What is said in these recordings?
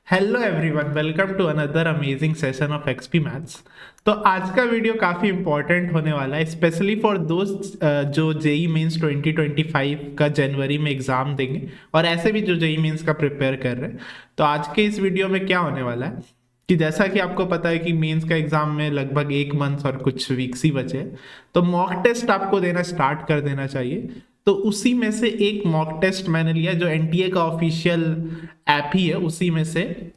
Hello everyone, welcome to another amazing session of XP maths. तो आज का video काफ़ी इंपॉर्टेंट होने वाला है, स्पेशली फॉर दोस्त जो जेई मेंस 2025 का जनवरी में एग्ज़ाम देंगे और ऐसे भी जो जेई मेंस का प्रिपेयर कर रहे हैं। तो आज के इस वीडियो में क्या होने वाला है कि जैसा कि आपको पता है कि मेंस का एग्ज़ाम में लगभग 1 मंथ और कुछ वीक्स ही बचे हैं, तो मॉक टेस्ट आपको देना स्टार्ट कर देना चाहिए। तो उसी में से एक मॉक टेस्ट मैंने लिया जो एनटीए का ऑफिशियल ऐप ही है, उसी में से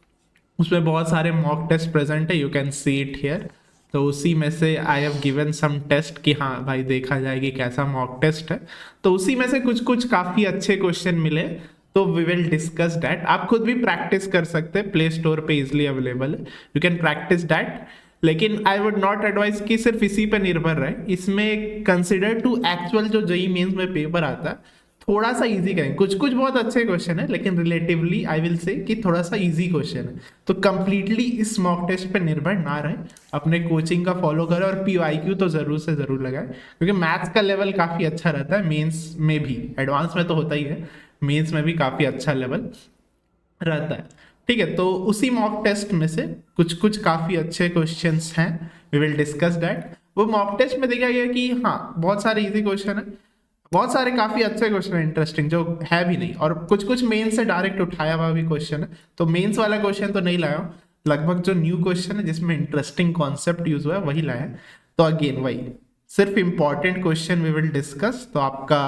उसमें बहुत सारे मॉक टेस्ट प्रेजेंट है, you can see it here. तो उसी में से I have given some test कि हाँ भाई देखा जाए कि कैसा मॉक टेस्ट है। तो उसी में से कुछ कुछ काफ़ी अच्छे क्वेश्चन मिले, तो वी विल डिस्कस दैट। आप खुद भी प्रैक्टिस कर सकते हैं, प्ले स्टोर पे इजिली अवेलेबल है, यू कैन प्रैक्टिस दैट। लेकिन आई वुड नॉट एडवाइस कि सिर्फ इसी पे निर्भर रहे, इसमें कंसिडर टू एक्चुअल जो जेई मेंस में पेपर आता है थोड़ा सा इजी करें। कुछ कुछ बहुत अच्छे क्वेश्चन है, लेकिन रिलेटिवली आई विल से कि थोड़ा सा इजी क्वेश्चन है। तो कंप्लीटली इस मॉक टेस्ट पे निर्भर ना रहे, अपने कोचिंग का फॉलो करें और पीवाईक्यू तो जरूर से जरूर लगाए, क्योंकि मैथ्स का लेवल काफ़ी अच्छा रहता है मेंस में भी। एडवांस में तो होता ही है, मेंस में भी काफ़ी अच्छा लेवल रहता है। ठीक है, तो उसी मॉक टेस्ट में से कुछ कुछ काफ़ी अच्छे क्वेश्चंस हैं, वी विल डिस्कस दैट। वो मॉक टेस्ट में देखा गया कि हाँ बहुत सारे इजी क्वेश्चन है, बहुत सारे काफी अच्छे क्वेश्चन है इंटरेस्टिंग जो है भी नहीं, और कुछ कुछ मेंस से डायरेक्ट उठाया हुआ भी क्वेश्चन है। तो मेंस वाला क्वेश्चन तो नहीं लाया हूं, लगभग जो न्यू क्वेश्चन है जिसमें इंटरेस्टिंग कॉन्सेप्ट यूज हुआ है वही लाया है। तो अगेन वही सिर्फ important question we will discuss, तो आपका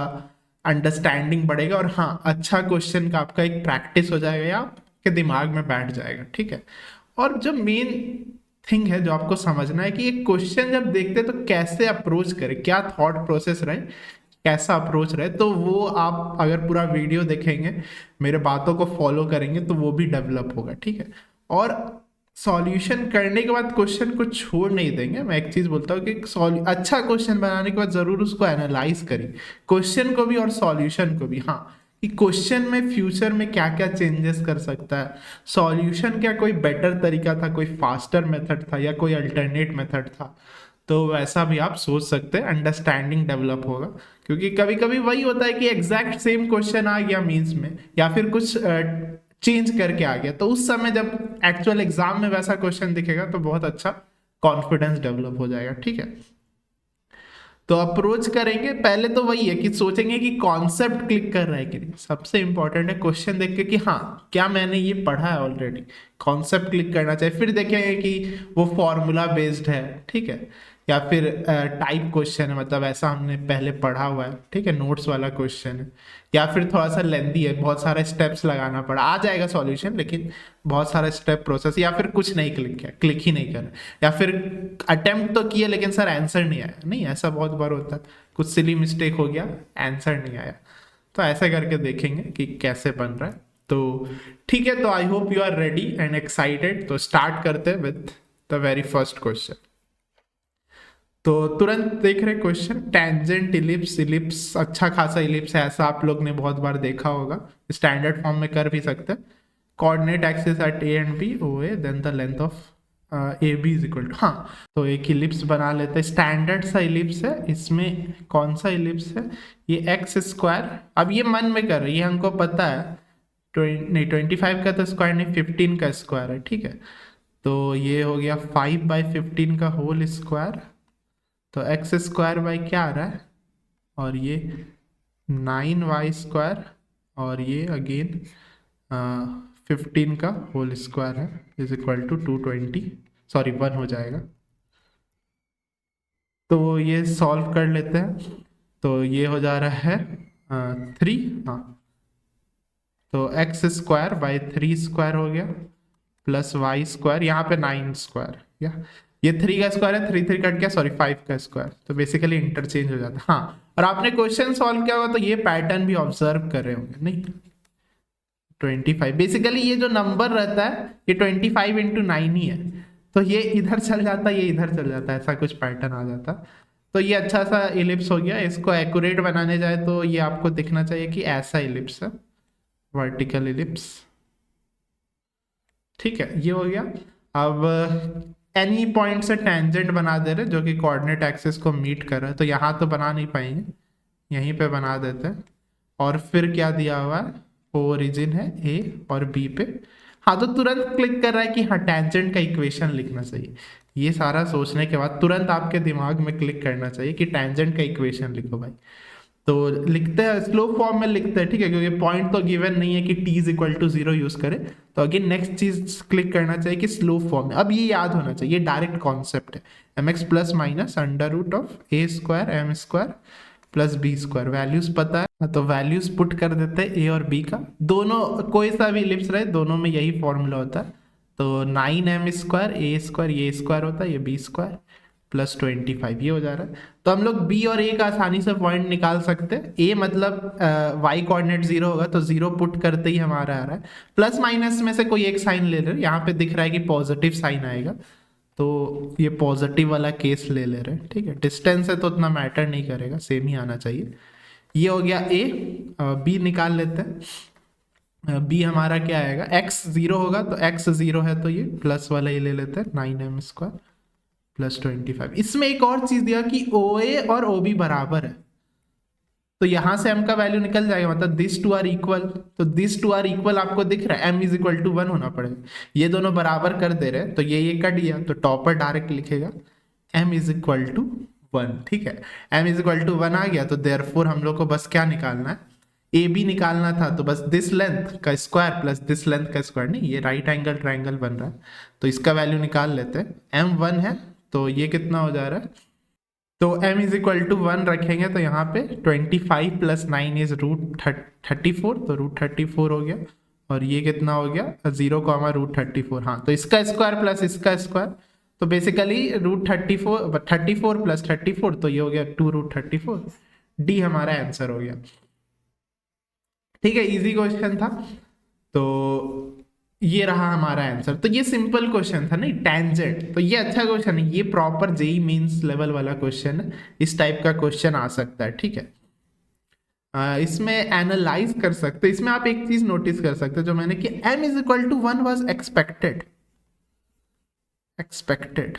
अंडरस्टैंडिंग बढ़ेगा और हाँ अच्छा क्वेश्चन का आपका एक प्रैक्टिस हो जाएगा या आपके दिमाग में बैठ जाएगा। ठीक है, और जो मेन थिंग है जो आपको समझना है कि एक क्वेश्चन जब देखते हैं तो कैसे अप्रोच करें, क्या थॉट प्रोसेस रहे, कैसा अप्रोच रहे, तो वो आप अगर पूरा वीडियो देखेंगे, मेरे बातों को फॉलो करेंगे तो वो भी डेवलप होगा। ठीक है, और सॉल्यूशन करने के बाद क्वेश्चन को छोड़ नहीं देंगे। मैं एक चीज बोलता हूँ कि अच्छा क्वेश्चन बनाने के बाद जरूर उसको एनालाइज करिए, क्वेश्चन को भी और सॉल्यूशन को भी। हाँ, कि क्वेश्चन में फ्यूचर में क्या क्या चेंजेस कर सकता है, सॉल्यूशन क्या कोई बेटर तरीका था, कोई फास्टर मेथड था या कोई अल्टरनेट मेथड था, तो वैसा भी आप सोच सकते हैं, अंडरस्टैंडिंग डेवलप होगा। क्योंकि कभी कभी वही होता है कि एग्जैक्ट सेम क्वेश्चन आ गया मीन्स में या फिर कुछ चेंज करके आ गया, तो उस समय जब एक्चुअल एग्जाम में वैसा क्वेश्चन दिखेगा तो बहुत अच्छा कॉन्फिडेंस डेवलप हो जाएगा। ठीक है, तो अप्रोच करेंगे पहले तो वही है कि सोचेंगे कि कॉन्सेप्ट क्लिक कर रहा है कि नहीं। सबसे इंपॉर्टेंट है क्वेश्चन देख के कि हाँ क्या मैंने ये पढ़ा है ऑलरेडी, कॉन्सेप्ट क्लिक करना चाहिए। फिर देखेंगे कि वो फॉर्मूला बेस्ड है, ठीक है, या फिर टाइप क्वेश्चन है, मतलब ऐसा हमने पहले पढ़ा हुआ है, ठीक है, नोट्स वाला क्वेश्चन है, या फिर थोड़ा सा लेंदी है, बहुत सारे स्टेप्स लगाना पड़ा, आ जाएगा सॉल्यूशन लेकिन बहुत सारा स्टेप प्रोसेस, या फिर कुछ नहीं क्लिक किया, क्लिक ही नहीं करा, या फिर अटेम्प्ट तो किए लेकिन सर आंसर नहीं आया। नहीं, ऐसा बहुत बार होता है, कुछ सिली मिस्टेक हो गया, आंसर नहीं आया। तो ऐसे करके देखेंगे कि कैसे बन रहा है। तो ठीक है, तो I hope you are ready and excited. तो स्टार्ट करते हैं with the very first question. तो तुरंत देख रहे क्वेश्चन, टेंजेंट इलिप्स, इलिप्स अच्छा खासा इलिप्स है, ऐसा आप लोग ने बहुत बार देखा होगा, स्टैंडर्ड फॉर्म में कर भी सकते हैं। Coordinate axis at A and B O A, then the length of A B is equal to, हाँ तो एक इलिप्स बना लेते हैं, स्टैंडर्ड सा इलिप्स है। इसमें कौन सा इलिप्स है, ये एक्स स्क्वायर। अब ये मन में कर रही है, हमको पता है नहीं 25 का तो स्क्वायर नहीं, 15 का स्क्वायर है। ठीक है, तो ये हो गया 5/15 का होल स्क्वायर, तो एक्स स्क्वायर बाई क्या आ रहा है, और ये 9y स्क्वायर, और ये अगेन 15 का होल स्क्वायर है, इज इक्वल टू 220, सॉरी 1 हो जाएगा। तो ये सॉल्व कर लेते हैं, तो ये हो जा रहा है 3, हाँ तो एक्स स्क्वायर बाई 3 स्क्वायर हो गया, प्लस वाई स्क्वायर, यहाँ पे 9 स्क्वायर, या ये 3 का स्क्वायर है, 3 3 कट गया, सॉरी 5 का स्क्वायर, तो बेसिकली इंटरचेंज हो जाता है। हाँ, और आपने क्वेश्चन सॉल्व किया होगा तो ये पैटर्न भी ऑब्जर्व कर रहे होंगे, नहीं 25 बेसिकली ये जो नंबर रहता है ये 25 × 9 ही है, तो ये इधर चल जाता है, ये इधर चल जाता है, ऐसा कुछ पैटर्न आ जाता। तो ये अच्छा सा इलिप्स हो गया। इसको एक्यूरेट बनाने जाए तो ये आपको दिखना चाहिए कि ऐसा इलिप्स है, वर्टिकल इलिप्स। ठीक है, ये हो गया। अब एनी पॉइंट से टेंजेंट बना दे रहे जो कि कोऑर्डिनेट एक्सिस को मीट कर रहा है, तो यहाँ तो बना नहीं पाएंगे, यहीं पे बना देते हैं। और फिर क्या दिया हुआ है, ओरिजिन है ए और बी पे, हाँ, तो तुरंत क्लिक कर रहा है कि हाँ टेंजेंट का इक्वेशन लिखना चाहिए। ये सारा सोचने के बाद तुरंत आपके दिमाग में क्लिक करना चाहिए कि टेंजेंट का इक्वेशन लिखो भाई। तो लिखते हैं, स्लो फॉर्म में लिखते हैं, ठीक है, क्योंकि पॉइंट तो गिवन नहीं है कि t is equal to 0 use करें। तो अगेन नेक्स्ट चीज क्लिक करना चाहिए कि स्लो फॉर्म में। अब ये याद होना चाहिए, ये डायरेक्ट कॉन्सेप्ट है, mx plus minus under root of a square m square plus B square. Values पता है तो वैल्यूज पुट कर देते हैं a और b का, दोनों कोई सा भी इलिप्स रहे दोनों में यही फॉर्मूला होता है। तो 9m स्क्वायर a स्क्वायर ये स्क्वायर होता है, ये b स्क्वायर प्लस 25 ये हो जा रहा है। तो हम लोग b और a का आसानी से पॉइंट निकाल सकते हैं। a मतलब y कोऑर्डिनेट 0 होगा तो 0 पुट करते ही हमारा आ रहा है। प्लस माइनस में से कोई एक साइन ले रहे हैं, यहाँ पे दिख रहा है कि पॉजिटिव साइन आएगा तो ये पॉजिटिव वाला केस ले ले रहे हैं, ठीक है। डिस्टेंस है तो उतना मैटर नहीं करेगा, सेम ही आना चाहिए। ये हो गया a, b निकाल लेते हैं। b हमारा क्या आएगा, x 0 होगा तो x 0 है तो ये प्लस वाला ये ले लेते हैं 9m स्क्वायर प्लस 25। इसमें एक और चीज दिया कि OA और OB बराबर है, तो यहां से m का वैल्यू निकल जाएगा, मतलब दिस टू आर इक्वल। तो दिस टू आर इक्वल आपको दिख रहा है, m इज इक्वल टू 1 होना पड़ेगा। ये दोनों बराबर कर दे रहे हैं तो ये कट गया, तो टॉपर डायरेक्ट लिखेगा m इज इक्वल टू 1, ठीक है। m इज इक्वल टू 1 आ गया तो देयरफॉर हम लोग को बस क्या निकालना है, AB निकालना था। तो बस दिस लेंथ का स्क्वायर प्लस दिस लेंथ का स्क्वायर, नहीं ये राइट एंगल ट्राइंगल बन रहा है तो इसका वैल्यू निकाल लेते हैं। m 1 है तो ये कितना हो जा रहा है, तो m इज इक्वल टू 1 रखेंगे तो यहाँ पे 25 प्लस 9 इज रूट 34, तो रूट 34 हो गया। और ये कितना हो गया 0 कॉमा रूट 34, हाँ तो इसका स्क्वायर प्लस इसका स्क्वायर, तो बेसिकली रूट 34 प्लस 34 तो ये हो गया 2 रूट 34। डी हमारा आंसर हो गया, ठीक है, इजी क्वेश्चन था। तो ये रहा हमारा आंसर। तो ये सिंपल क्वेश्चन था, नहीं टेंजेंट, तो ये अच्छा क्वेश्चन है, ये प्रॉपर जेई मेंस लेवल वाला क्वेश्चन है। इस टाइप का क्वेश्चन आ सकता है, ठीक है। इसमें एनालाइज कर सकते, इसमें आप एक चीज नोटिस कर सकते जो मैंने कि m is equal to 1 was expected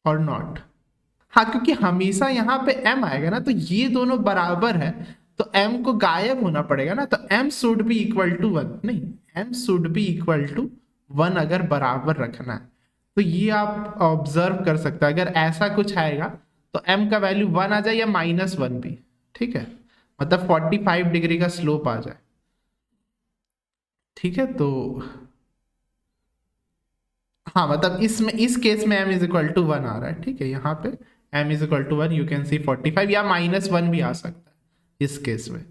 और नॉट। हाँ, क्योंकि हमेशा यहाँ पे m आएगा ना, तो ये दोनों बराबर है तो m को गायब होना पड़ेगा ना, तो m should be equal to 1, नहीं m should be equal to 1 अगर बराबर रखना है। तो ये आप ऑब्जर्व कर सकते हैं, अगर ऐसा कुछ आएगा तो m का वैल्यू 1 आ जाए या -1 भी, ठीक है, मतलब 45 डिग्री का स्लोप आ जाए, ठीक है। तो हाँ, मतलब इसमें इस केस में m इज इक्वल टू 1 आ रहा है, ठीक है। यहाँ पे m is equal to 1 you can see 45 या -1 भी आ सकता है इस केस में,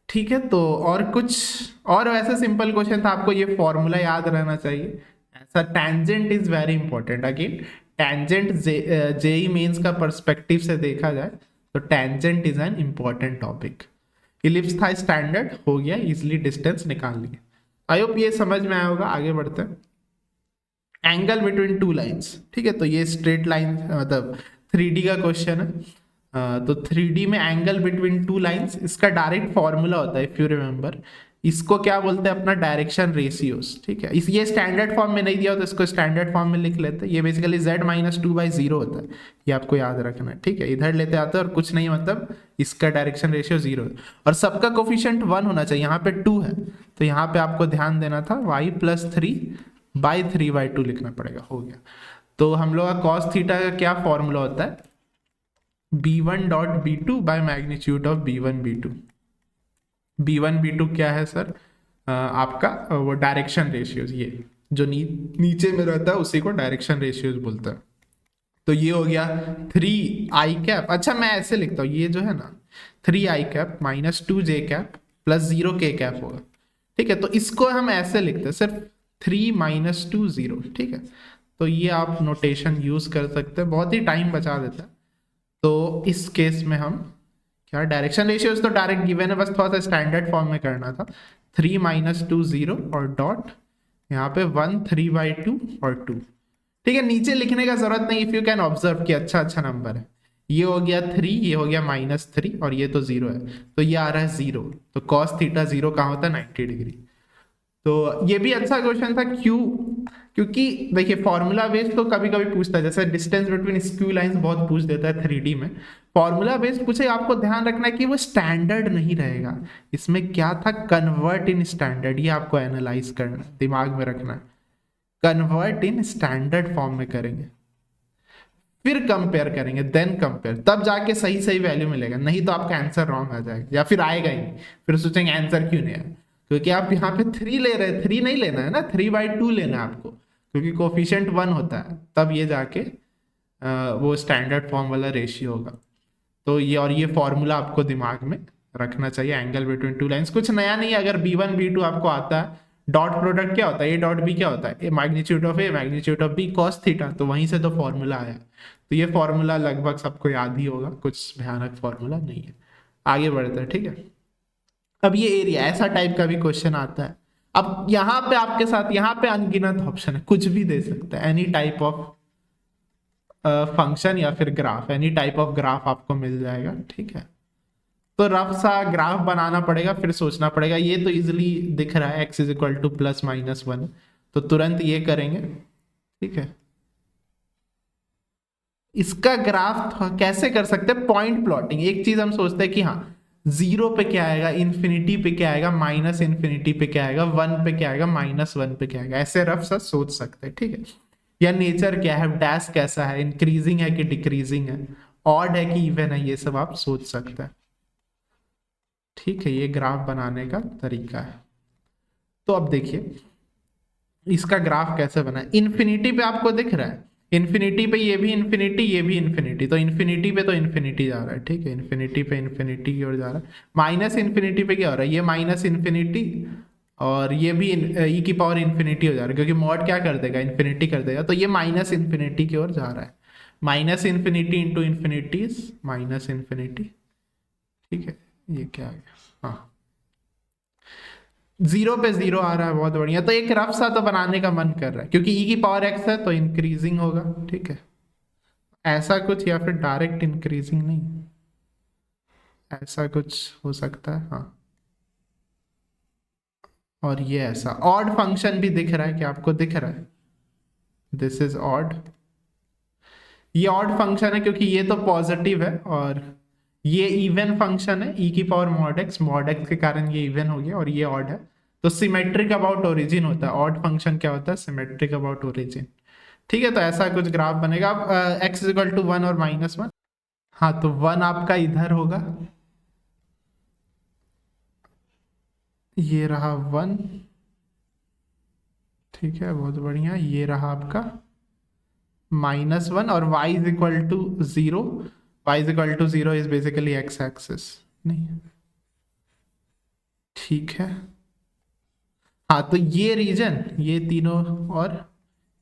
ठीक है। तो और कुछ और वैसे सिंपल क्वेश्चन था, आपको ये फॉर्मूला याद रहना चाहिए। ऐसा tangent is very important, again tangent JEE Mains का पर्सपेक्टिव से देखा जाए तो tangent is an important topic. Ellipse था स्टैंडर्ड, हो गया, इजिली डिस्टेंस निकाल लिए। आई होप ये समझ में आया होगा। आगे बढ़ते हैं। एंगल बिटवीन टू लाइंस, ठीक है, तो ये स्ट्रेट लाइन मतलब 3D का क्वेश्चन है। तो 3D में एंगल बिटवीन टू लाइंस, इसका डायरेक्ट फॉर्मूला होता है इफ यू रिमेंबर, इसको क्या बोलते हैं अपना डायरेक्शन रेशियोज, ठीक है। इस ये स्टैंडर्ड फॉर्म में नहीं दिया होता, इसको स्टैंडर्ड फॉर्म में लिख लेते हैं। ये बेसिकली z-2/0 होता है, ये आपको याद रखना है, ठीक है। इधर लेते आते हैं और कुछ नहीं, मतलब इसका डायरेक्शन रेशियो 0 है और सबका कोफिशिएंट 1 होना चाहिए। यहाँ पे 2 है तो यहाँ पे आपको ध्यान देना था y+3/3/2 लिखना पड़ेगा, हो गया। तो हम लोग का cos थीटा का क्या फॉर्मूला होता है, b1.b2 by magnitude of b1b2। b1b2 क्या है सर, आपका वो डायरेक्शन रेशियोज, ये जो नीचे में रहता है उसी को डायरेक्शन रेशियोज बोलता है। तो ये हो गया 3i कैप, अच्छा मैं ऐसे लिखता हूँ, ये जो है ना 3i cap -2j cap plus 0k cap होगा, ठीक है। तो इसको हम ऐसे लिखते हैं सिर्फ 3 - 2 0, ठीक है। तो ये आप नोटेशन यूज कर सकते हैं, बहुत ही टाइम बचा देता है। तो इस केस में हम क्या, डायरेक्शन रेशियोज तो डायरेक्ट गिवन है, बस थोड़ा सा स्टैंडर्ड फॉर्म में करना था। 3 - 2 0 और डॉट यहाँ पे 1 3/2 और 2, ठीक है। नीचे लिखने का जरूरत नहीं, इफ यू कैन ऑब्जर्व कि अच्छा नंबर है। ये हो गया 3, ये हो गया -3 और ये तो 0 है तो ये आ रहा है 0। तो cos थीटा 0 कहाँ होता है, 90 डिग्री। तो ये भी अच्छा क्वेश्चन था, क्यों क्योंकि देखिए फॉर्मूला बेस्ड तो कभी कभी पूछता है, जैसे डिस्टेंस बिटवीन स्क्यू लाइंस बहुत पूछ देता है 3D में। फॉर्मूला बेस्ड पूछे, आपको ध्यान रखना है कि वो स्टैंडर्ड नहीं रहेगा। इसमें क्या था, कन्वर्ट इन स्टैंडर्ड, ये आपको एनालाइज करना है, दिमाग में रखना है। कन्वर्ट इन स्टैंडर्ड फॉर्म में करेंगे, फिर कंपेयर करेंगे, देन कंपेयर, तब जाके सही सही वैल्यू मिलेगा, नहीं तो आपका आंसर रॉन्ग आ जाएगा या फिर आएगा ही नहीं, फिर सोचेंगे आंसर क्यों नहीं आया। क्योंकि आप यहाँ पे 3 ले रहे हैं, 3 नहीं लेना है ना, 3/2 लेना है आपको, क्योंकि कोफिशिएंट 1 होता है, तब ये जाके वो स्टैंडर्ड फॉर्म वाला रेशियो होगा। तो ये और ये फॉर्मूला आपको दिमाग में रखना चाहिए, एंगल बिटवीन टू लाइंस। कुछ नया नहीं है, अगर B1 B2 आपको आता है, डॉट प्रोडक्ट क्या होता है, ए डॉट बी क्या होता है, magnitude of A magnitude of B cos theta, तो वहीं से तो फॉर्मूला आया। तो ये फॉर्मूला लगभग सबको याद ही होगा, कुछ भयानक फॉर्मूला नहीं है। आगे बढ़ते हैं, ठीक है। अब ये एरिया, ऐसा टाइप का भी क्वेश्चन आता है। अब यहाँ पे आपके साथ, यहाँ पे अनगिनत ऑप्शन है, कुछ भी दे सकता है, एनी टाइप ऑफ फंक्शन या फिर graph, any type of graph आपको मिल जाएगा, ठीक है। तो रफ सा ग्राफ बनाना पड़ेगा, फिर सोचना पड़ेगा। ये तो इजिली दिख रहा है, x = +-1, तो तुरंत ये करेंगे, ठीक है। इसका ग्राफ कैसे कर सकते हैं, पॉइंट प्लॉटिंग। एक चीज हम सोचते हैं कि हाँ, 0 पे क्या आएगा, इन्फिनिटी पे क्या आएगा, -इन्फिनिटी पे क्या आएगा, 1 पे क्या आएगा, -1 पे क्या आएगा, ऐसे रफ सा सोच सकते हैं, ठीक है। या नेचर क्या है, डैश कैसा है, इंक्रीजिंग है कि डिक्रीजिंग है, ऑड है कि इवन है, ये सब आप सोच सकते हैं, ठीक है। ये ग्राफ बनाने का तरीका है। तो अब देखिए इसका ग्राफ कैसे बना है। इन्फिनिटी पे आपको दिख रहा है, इन्फिनिटी पे ये भी इन्फिनिटी, ये भी इन्फिनिटी, तो इन्फिनिटी पे तो इन्फिनिटी जा रहा है, ठीक है। इन्फिनिटी पे इन्फिनिटी की ओर जा रहा है। -इन्फिनिटी पे क्या हो रहा है, ये -इन्फिनिटी, और ये भी e की पावर इन्फिनिटी हो जा रहा है, क्योंकि मॉड क्या कर देगा, इन्फिनिटी कर देगा, तो ये -इन्फिनिटी की ओर जा रहा है। -इन्फिनिटी इंटू इन्फिनिटी -इन्फिनिटी, ठीक है। ये क्या आ गया, हाँ 0 पे 0 आ रहा है, बहुत बढ़िया। तो एक रफ सा तो बनाने का मन कर रहा है, क्योंकि e की पावर x है तो इंक्रीजिंग होगा, ठीक है। ऐसा कुछ, या फिर डायरेक्ट इंक्रीजिंग नहीं, ऐसा कुछ हो सकता है, हाँ। और ये ऐसा ऑड फंक्शन भी दिख रहा है, क्या आपको दिख रहा है, दिस इज ऑड। ये ऑड फंक्शन है क्योंकि ये तो पॉजिटिव है, और ये इवन फंक्शन है, e की पावर mod x के कारण ये इवन हो गया, और ये ऑड है, तो सिमेट्रिक अबाउट ओरिजिन होता है। ऑड फंक्शन क्या होता है, सिमेट्रिक अबाउट ओरिजिन, ठीक है। तो ऐसा कुछ ग्राफ बनेगा। अब x = 1 और -1, हाँ तो 1 आपका इधर होगा, ये रहा 1, ठीक है, बहुत बढ़िया। ये रहा आपका -1, और y = 0, y = 0 is basically x axis, नहीं, ठीक है। हाँ तो ये रीजन, ये तीनों और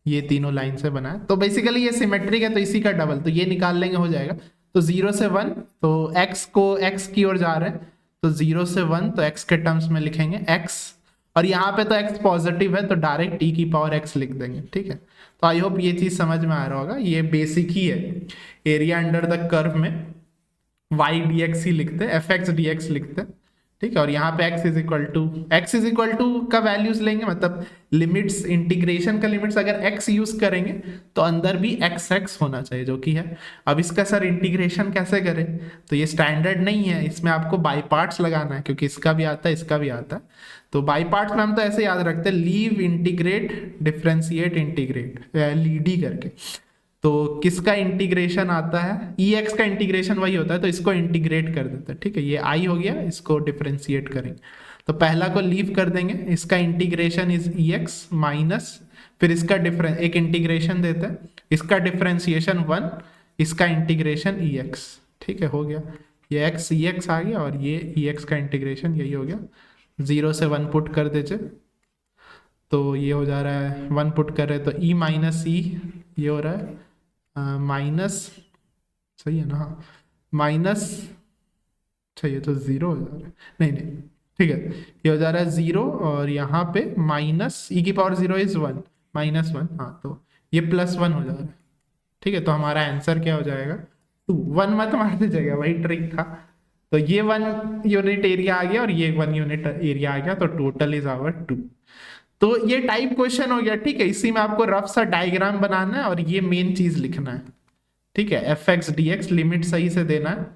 ये तीनों लाइन से बना है, तो बेसिकली ये सिमेट्रिक है, तो इसी का डबल, तो ये निकाल लेंगे, हो जाएगा। तो 0 से 1, तो x को x की ओर जा रहे हैं, तो 0 से 1, तो x के टर्म्स में लिखेंगे x, और यहाँ पे तो x पॉजिटिव है, तो डायरेक्ट e की पावर x लिख देंगे, ठीक है। तो आई होप ये चीज समझ में आ रहा होगा, ये बेसिक ही है। एरिया अंडर द कर्व में y dx ही लिखते हैं, fx dx लिखते हैं, ठीक है। और यहाँ पे x इज इक्वल टू का वैल्यूज लेंगे, मतलब लिमिट्स, इंटीग्रेशन का लिमिट्स अगर x यूज करेंगे तो अंदर भी x होना चाहिए, जो कि है। अब इसका सर इंटीग्रेशन कैसे करें, तो ये स्टैंडर्ड नहीं है, इसमें आपको बाई पार्ट्स लगाना है, क्योंकि इसका भी आता है, इसका भी आता है। तो बाई पार्ट्स में हम तो ऐसे याद रखते हैं, लीव, इंटीग्रेट, डिफ्रेंशिएट, इंटीग्रेट, लीडी करके। तो किसका इंटीग्रेशन आता है, ex का इंटीग्रेशन वही होता है, तो इसको इंटीग्रेट कर देते हैं, ठीक है। ये i हो गया, इसको डिफरेंशिएट करेंगे, तो पहला को लीव कर देंगे, इसका इंटीग्रेशन इज ex माइनस, फिर इसका डिफरेंस, एक इंटीग्रेशन देते हैं, इसका डिफरेंशिएशन 1, इसका इंटीग्रेशन ex, ठीक है, हो गया। ये x ex आ गया, और ये ex का इंटीग्रेशन यही हो गया। 0 से 1 पुट कर दीजिए, तो ये हो जा रहा है, 1 पुट कर रहे हैं तो e माइनस e, ये हो रहा है माइनस, सही है ना, हाँ माइनस, चाहिए तो 0 हो जा रहा है, नहीं, ठीक है, ये हो जा रहा है 0, और यहाँ पे माइनस e की पावर 0 इज 1, -1, हाँ तो ये +1 हो जा रहा है, ठीक है। तो हमारा आंसर क्या हो जाएगा, 2। 1 मत मार दीजिएगा, वही ट्रिक था। तो ये 1 यूनिट एरिया आ गया, और ये 1 यूनिट एरिया आ गया, तो टोटल इज आवर 2। तो ये टाइप क्वेश्चन हो गया, ठीक है। इसी में आपको रफ सा डायग्राम बनाना है और ये मेन चीज लिखना है, ठीक है। F x D x limit सही से देना है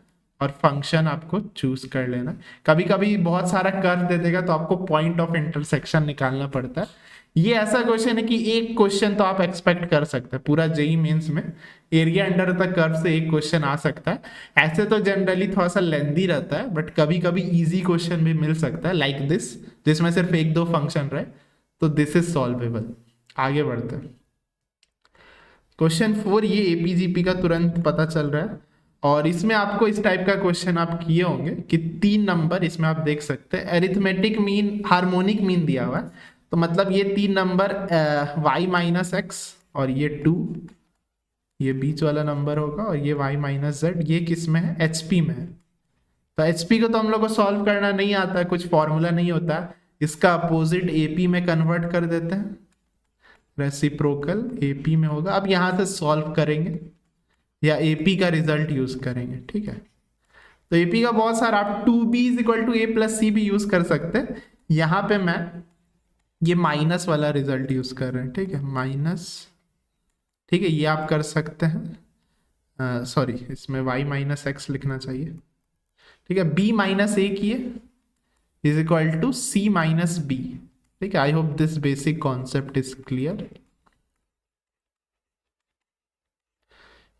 और फंक्शन आपको चूज कर लेना। कभी कभी बहुत सारा कर्व दे देगा तो आपको पॉइंट ऑफ इंटरसेक्शन निकालना पड़ता है। ये ऐसा क्वेश्चन है कि एक क्वेश्चन तो आप एक्सपेक्ट कर सकते हैं पूरा जेई मेंस में, एरिया अंडर द कर्व से एक क्वेश्चन आ सकता है। ऐसे तो जनरली थोड़ा सा लेंदी रहता है, बट कभी कभी इजी क्वेश्चन भी मिल सकता है लाइक दिस, जिसमें सिर्फ एक दो फंक्शन रहे, तो दिस इज सॉल्वेबल। आगे बढ़ते हैं। क्वेश्चन 4, ये एपीजीपी का तुरंत पता चल रहा है और इसमें आपको इस टाइप का क्वेश्चन आप किए होंगे कि 3 नंबर इसमें आप देख सकते हैं, एरिथमेटिक मीन हार्मोनिक मीन दिया हुआ है, तो मतलब ये 3 नंबर y माइनस एक्स और ये 2, ये बीच वाला नंबर होगा, और ये y माइनस जेड, ये किस में है, एचपी में है। तो एचपी को तो हम लोग को सॉल्व करना नहीं आता है, कुछ फॉर्मूला नहीं होता, इसका अपोजिट एपी में कन्वर्ट कर देते हैं, रेसिप्रोकल एपी में होगा। अब यहां से सॉल्व करेंगे या एपी का रिजल्ट यूज करेंगे, ठीक है। तो एपी का बहुत सारा, आप 2b is equal to A plus C भी यूज कर सकते हैं। यहां पे मैं ये माइनस वाला रिजल्ट यूज कर रहे हैं, ठीक है, माइनस, ठीक है, ये आप कर सकते हैं। सॉरी, इसमें y माइनस एक्स लिखना चाहिए, ठीक है। b माइनस ए किए is equal to c minus B, ठीक है। I hope this basic concept is clear.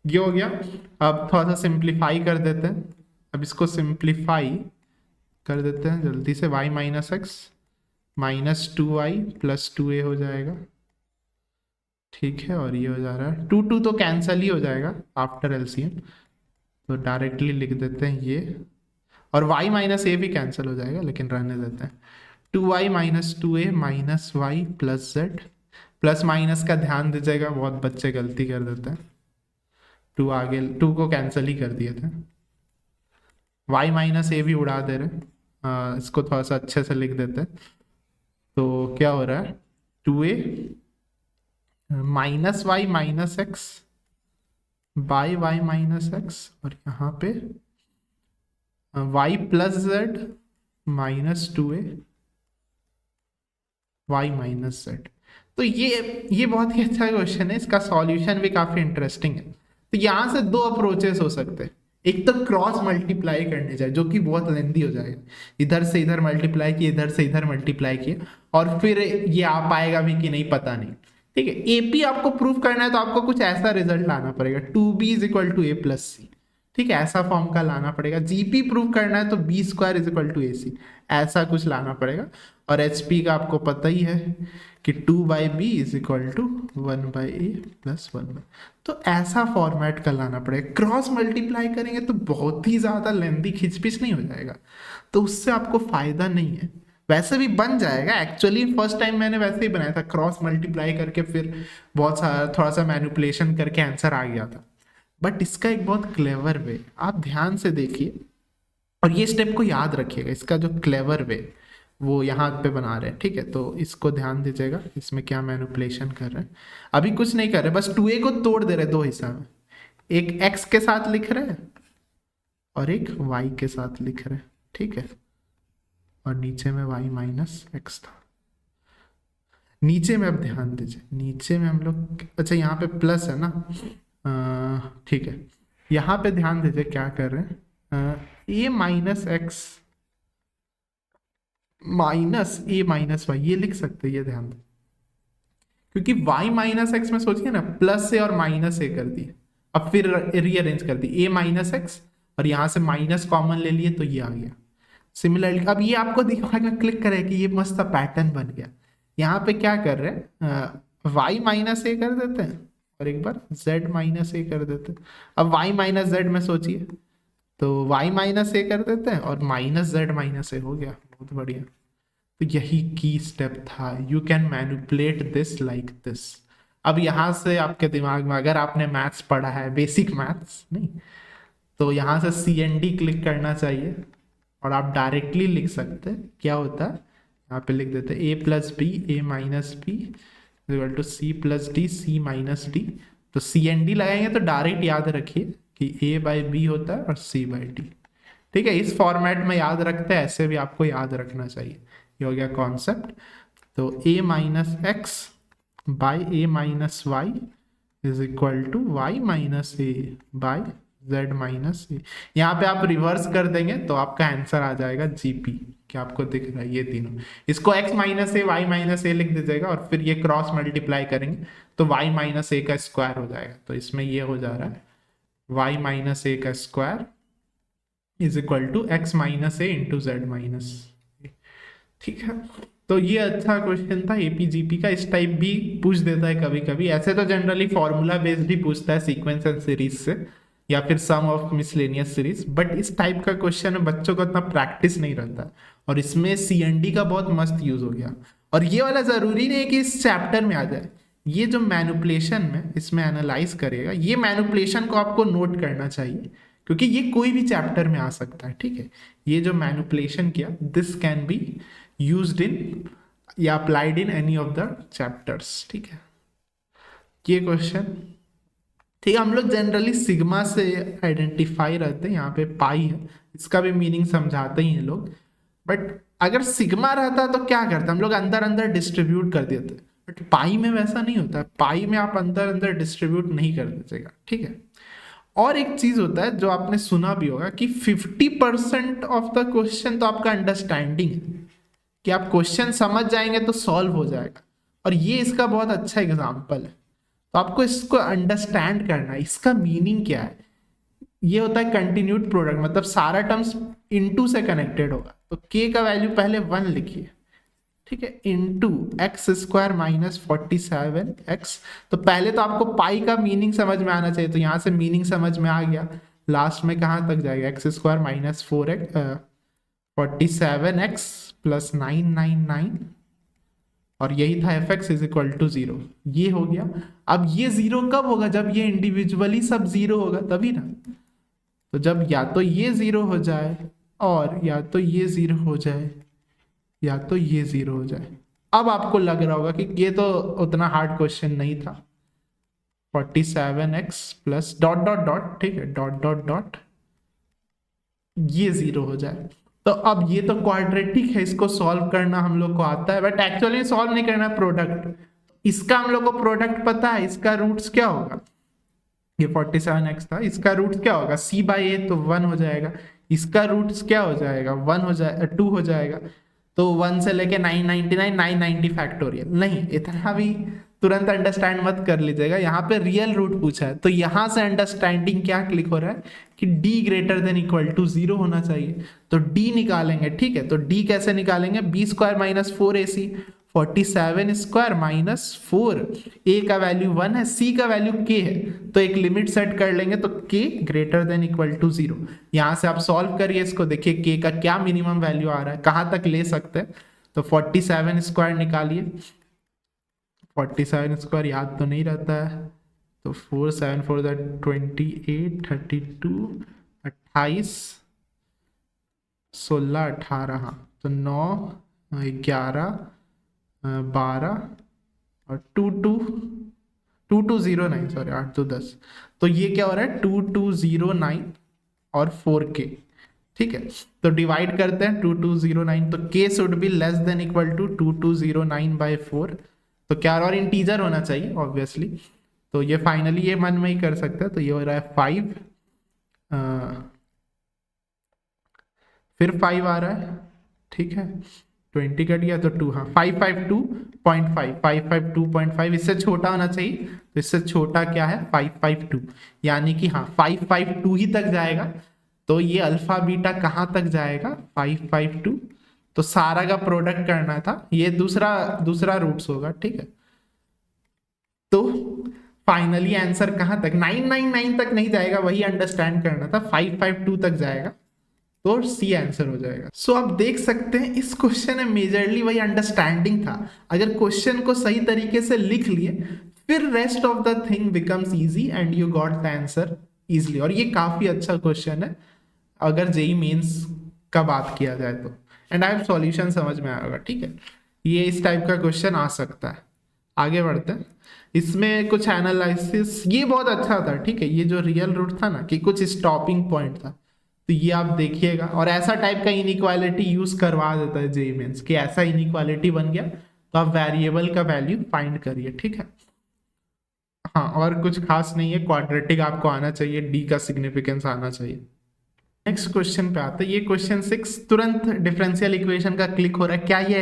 ये हो गया। अब थोड़ा सा सिंप्लीफाई कर देते हैं। अब इसको सिंप्लीफाई कर देते हैं जल्दी से, y minus X minus 2y plus 2a हो जाएगा, ठीक है। और ये हो जा रहा है 2 2 तो कैंसल ही हो जाएगा आफ्टर एलसीएम, तो डायरेक्टली लिख देते हैं ये, और y माइनस ए भी कैंसिल हो जाएगा, लेकिन रहने देते हैं। 2y minus 2a minus Y plus Z, plus minus का ध्यान दीजिएगा, बहुत बच्चे गलती कर देते हैं, 2 आगे, 2 को कैंसिल ही कर दिए थे, y माइनस ए भी उड़ा दे रहे। इसको थोड़ा सा अच्छे से लिख देते हैं। तो क्या हो रहा है, 2a minus Y minus X by Y minus X, और यहाँ पे y plus Z minus 2a y minus Z. तो ये बहुत ही अच्छा क्वेश्चन है, इसका सॉल्यूशन भी काफी इंटरेस्टिंग है। तो यहां से 2 अप्रोचेस हो सकते हैं। एक तो क्रॉस मल्टीप्लाई करने जाए, जो कि बहुत लेंदी हो जाएगा, इधर से इधर मल्टीप्लाई किए, इधर से इधर मल्टीप्लाई किए, और फिर ये आ पाएगा भी कि नहीं पता नहीं, ठीक है। एपी आपको प्रूव करना है तो आपको कुछ ऐसा रिजल्ट लाना पड़ेगा, 2b is equal to A plus C, ठीक है, ऐसा फॉर्म का लाना पड़ेगा। जीपी प्रूव करना है तो B square is equal to A C, ऐसा कुछ लाना पड़ेगा। और एचपी का आपको पता ही है कि 2/b is equal to 1/a plus 1/, तो ऐसा फॉर्मेट का लाना पड़ेगा। क्रॉस मल्टीप्लाई करेंगे तो बहुत ही ज्यादा लेंदी खिचपिच नहीं हो जाएगा, तो उससे आपको फायदा नहीं है। वैसे भी बन जाएगा, एक्चुअली फर्स्ट टाइम मैंने वैसे ही बनाया था, क्रॉस मल्टीप्लाई करके फिर बहुत सारा थोड़ा सा मैनिपुलेशन करके आंसर आ गया था। बट इसका एक बहुत क्लेवर वे, आप ध्यान से देखिए और ये स्टेप को याद रखिएगा, इसका जो क्लेवर वे वो यहाँ पे बना रहे हैं, ठीक है। तो इसको ध्यान दीजिएगा, इसमें क्या मैनिपुलेशन कर रहे हैं। अभी कुछ नहीं कर रहे, बस 2a को तोड़ दे रहे 2 हिस्सा में, एक x के साथ लिख रहे हैं और एक y के साथ लिख रहे हैं, ठीक है। और नीचे में y माइनस एक्स था। नीचे में अब ध्यान दीजिए, नीचे में हम लोग, अच्छा यहाँ पे प्लस है ना, ठीक है। यहाँ पे ध्यान दीजिए क्या कर रहे हैं, a minus X minus A minus Y, ये लिख सकते हैं, ये ध्यान दो, क्योंकि y माइनस एक्स में सोचिए ना, प्लस से और माइनस ए कर दिए, अब फिर रीअरेंज कर दी, a माइनस एक्स और यहां से माइनस कॉमन ले लिए तो ये आ गया। सिमिलरली अब ये आपको दिखाएगा, क्लिक करें कि ये मस्त पैटर्न बन गया। यहाँ पे क्या कर रहे हैं, y माइनस ए कर देते हैं और एक बार z माइनस ए कर देते हैं। अब y माइनस जेड में सोचिए, तो y माइनस ए कर देते हैं और माइनस जेड माइनस ए हो गया, बहुत बढ़िया। तो यही की स्टेप था, you can manipulate this like this. अब यहां से आपके दिमाग में, अगर आपने मैथ्स पढ़ा है, बेसिक मैथ्स नहीं, तो यहां से CND क्लिक करना चाहिए और आप डायरेक्टली लिख सकते हैं क्या होता है। यहाँ पे लिख देते हैं a plus B A minus B equal to C plus D C minus D. तो CND लगाएंगे तो डायरेक्ट याद रखिए कि a बाई बी होता है और c बाई डी, ठीक है। इस फॉर्मेट में याद रखते हैं, ऐसे भी आपको याद रखना चाहिए। ये हो गया कॉन्सेप्ट। तो a minus X by A minus Y is equal to Y minus A by Z minus A. यहाँ पे आप रिवर्स कर देंगे तो आपका आंसर आ जाएगा जीपी। क्या आपको दिख रहा है ये तीनों? इसको x माइनस ए वाई माइनस ए लिख दीजिएगा और फिर ये क्रॉस मल्टीप्लाई करेंगे तो y माइनस ए का स्क्वायर हो जाएगा। तो इसमें ये हो जा रहा है y माइनस ए का square is equal to X minus A into Z minus. ठीक है, तो ये अच्छा क्वेश्चन था एपीजीपी का। इस टाइप भी पूछ देता है कभी कभी। ऐसे तो जनरली फॉर्मूला बेस्ड ही पूछता है सीक्वेंस एंड सीरीज से या फिर सम ऑफ मिसलेनियस सीरीज, बट इस टाइप का क्वेश्चन में बच्चों को इतना प्रैक्टिस नहीं रहता और इसमें सीएनडी का बहुत मस्त यूज हो गया। और ये वाला जरूरी नहीं है कि इस चैप्टर में आ जाए, ये जो मैनिपुलेशन में इसमें एनालाइज करेगा, ये मैनिपुलेशन को आपको नोट करना चाहिए क्योंकि ये कोई भी चैप्टर में आ सकता है। ठीक है, ये जो मैनिपुलेशन किया this can be used in या applied in any of the chapters. ठीक है, ये क्वेश्चन ठीक है। हम लोग जनरली सिग्मा से आइडेंटिफाई रहते हैं, यहाँ पे पाई है, इसका भी मीनिंग समझाते ही हैं लोग। बट अगर सिग्मा रहता तो क्या करते, हम लोग अंदर अंदर डिस्ट्रीब्यूट कर देते, बट पाई में वैसा नहीं होता। पाई में आप अंदर अंदर डिस्ट्रीब्यूट नहीं कर दीजिएगा। ठीक है, और एक चीज होता है जो आपने सुना भी होगा कि 50% ऑफ द क्वेश्चन तो आपका अंडरस्टैंडिंग है, कि आप क्वेश्चन समझ जाएंगे तो सॉल्व हो जाएगा। और ये इसका बहुत अच्छा एग्जाम्पल है। तो आपको इसको अंडरस्टैंड करना है, इसका मीनिंग क्या है। ये होता है कंटिन्यूड प्रोडक्ट, मतलब सारा टर्म्स इनटू से कनेक्टेड होगा। तो k का वैल्यू पहले 1 लिखिए, ठीक है, into x square minus 47x। तो पहले तो आपको पाई का मीनिंग समझ में आना चाहिए, तो यहां से मीनिंग समझ में आ गया। लास्ट में कहां तक जाएगा, x square minus 47x plus 999 और यही था F X is equal to 0। ये हो गया। अब ये 0 कब होगा, जब ये इंडिविजुअली सब 0 होगा तभी ना। तो जब या तो ये 0 हो जाए और या तो ये 0 हो जाए या तो ये 0 हो जाए। अब आपको लग रहा होगा कि ये तो उतना हार्ड क्वेश्चन नहीं था। 47x plus dot dot dot, ठीक है, डॉट डॉट डॉट, ये 0 हो जाए। तो अब ये तो क्वाड्रेटिक है, इसको सॉल्व करना हम लोग को आता है, बट एक्चुअली सॉल्व नहीं करना प्रोडक्ट। इसका हम लोग को प्रोडक्ट पता है, इसका रूट्स क्या होगा, ये 47x था, इसका रूट्स क्या होगा c बाई ए, तो 1 हो जाएगा। इसका रूट्स क्या हो जाएगा, 1 हो जाएगा, 2 हो जाएगा। तो 1 से लेके 999, 990 फैक्टोरियल। नहीं, इतना भी तुरंत अंडरस्टैंड मत कर लीजिएगा, यहाँ पे रियल रूट पूछा है। तो यहाँ से अंडरस्टैंडिंग क्या क्लिक हो रहा है कि d greater than equal to 0 होना चाहिए। तो d निकालेंगे, ठीक है। तो d कैसे निकालेंगे, B square minus 4ac, 47 square minus 4, a का वैल्यू 1 है, c का वैल्यू k है, तो एक लिमिट सेट कर लेंगे तो k greater than equal to 0। यहाँ से आप सॉल्व करिए इसको, देखिए k का क्या मिनिमम वैल्यू आ रहा है, कहाँ तक ले सकते हैं। तो 47 स्क्वायर निकालिए, 47 स्क्वायर याद तो नहीं रहता है, तो 4 7 4 28 32 28 16 18, हाँ तो 9 11 12 और 2209, सॉरी 8 तो 10। तो ये क्या हो रहा है 2209 और 4k, ठीक है। तो डिवाइड करते हैं 2209, तो k should be less than equal to 2209 by 4। तो क्या और इंटीजर होना चाहिए ऑब्वियसली। तो ये फाइनली ये मन में ही कर सकते हैं। तो ये हो रहा है 5, फिर 5 आ रहा है, ठीक है, 20 कट गया तो 2, हाँ 552.5, 552.5 इससे छोटा होना चाहिए। तो इससे छोटा क्या है 552, यानी कि हाँ 552 ही तक जाएगा। तो ये अल्फा बीटा कहाँ तक जाएगा 552। तो सारा का प्रोडक्ट करना था, ये दूसरा रूट्स होगा, ठीक है। तो फाइनली आंसर कहां तक, 999 तक नहीं जाएगा, वही अंडरस्टैंड करना था, 552 तक जाएगा, तो सी आंसर हो जाएगा। सो आप देख सकते हैं इस क्वेश्चन में मेजरली वही अंडरस्टैंडिंग था। अगर क्वेश्चन को सही तरीके से लिख लिए फिर rest of the thing becomes easy and you got the answer easily. और ये काफी अच्छा क्वेश्चन है अगर जेई मेंस का बात किया जाए तो। एंड आई सॉल्यूशन समझ में आएगा, ठीक है। ये इस टाइप का क्वेश्चन आ सकता है। आगे बढ़ते हैं, इसमें कुछ एनालिसिस, ये बहुत अच्छा था, ठीक है। ये जो रियल रूट था ना कि कुछ स्टॉपिंग पॉइंट था, तो ये आप देखिएगा। और ऐसा टाइप का इनइक्वालिटी यूज करवा देता है जेई मेंस कि ऐसा इनइक्वालिटी बन गया तो आप वेरिएबल का वैल्यू फाइंड करिए, ठीक है। हाँ, और कुछ खास नहीं है, क्वाड्रेटिक आपको आना चाहिए, डी का सिग्निफिकेंस आना चाहिए। नेक्स्ट क्वेश्चन पे आते हैं। ये क्वेश्चन 6 तुरंत डिफरेंशियल इक्वेशन का क्लिक हो रहा है, क्या ये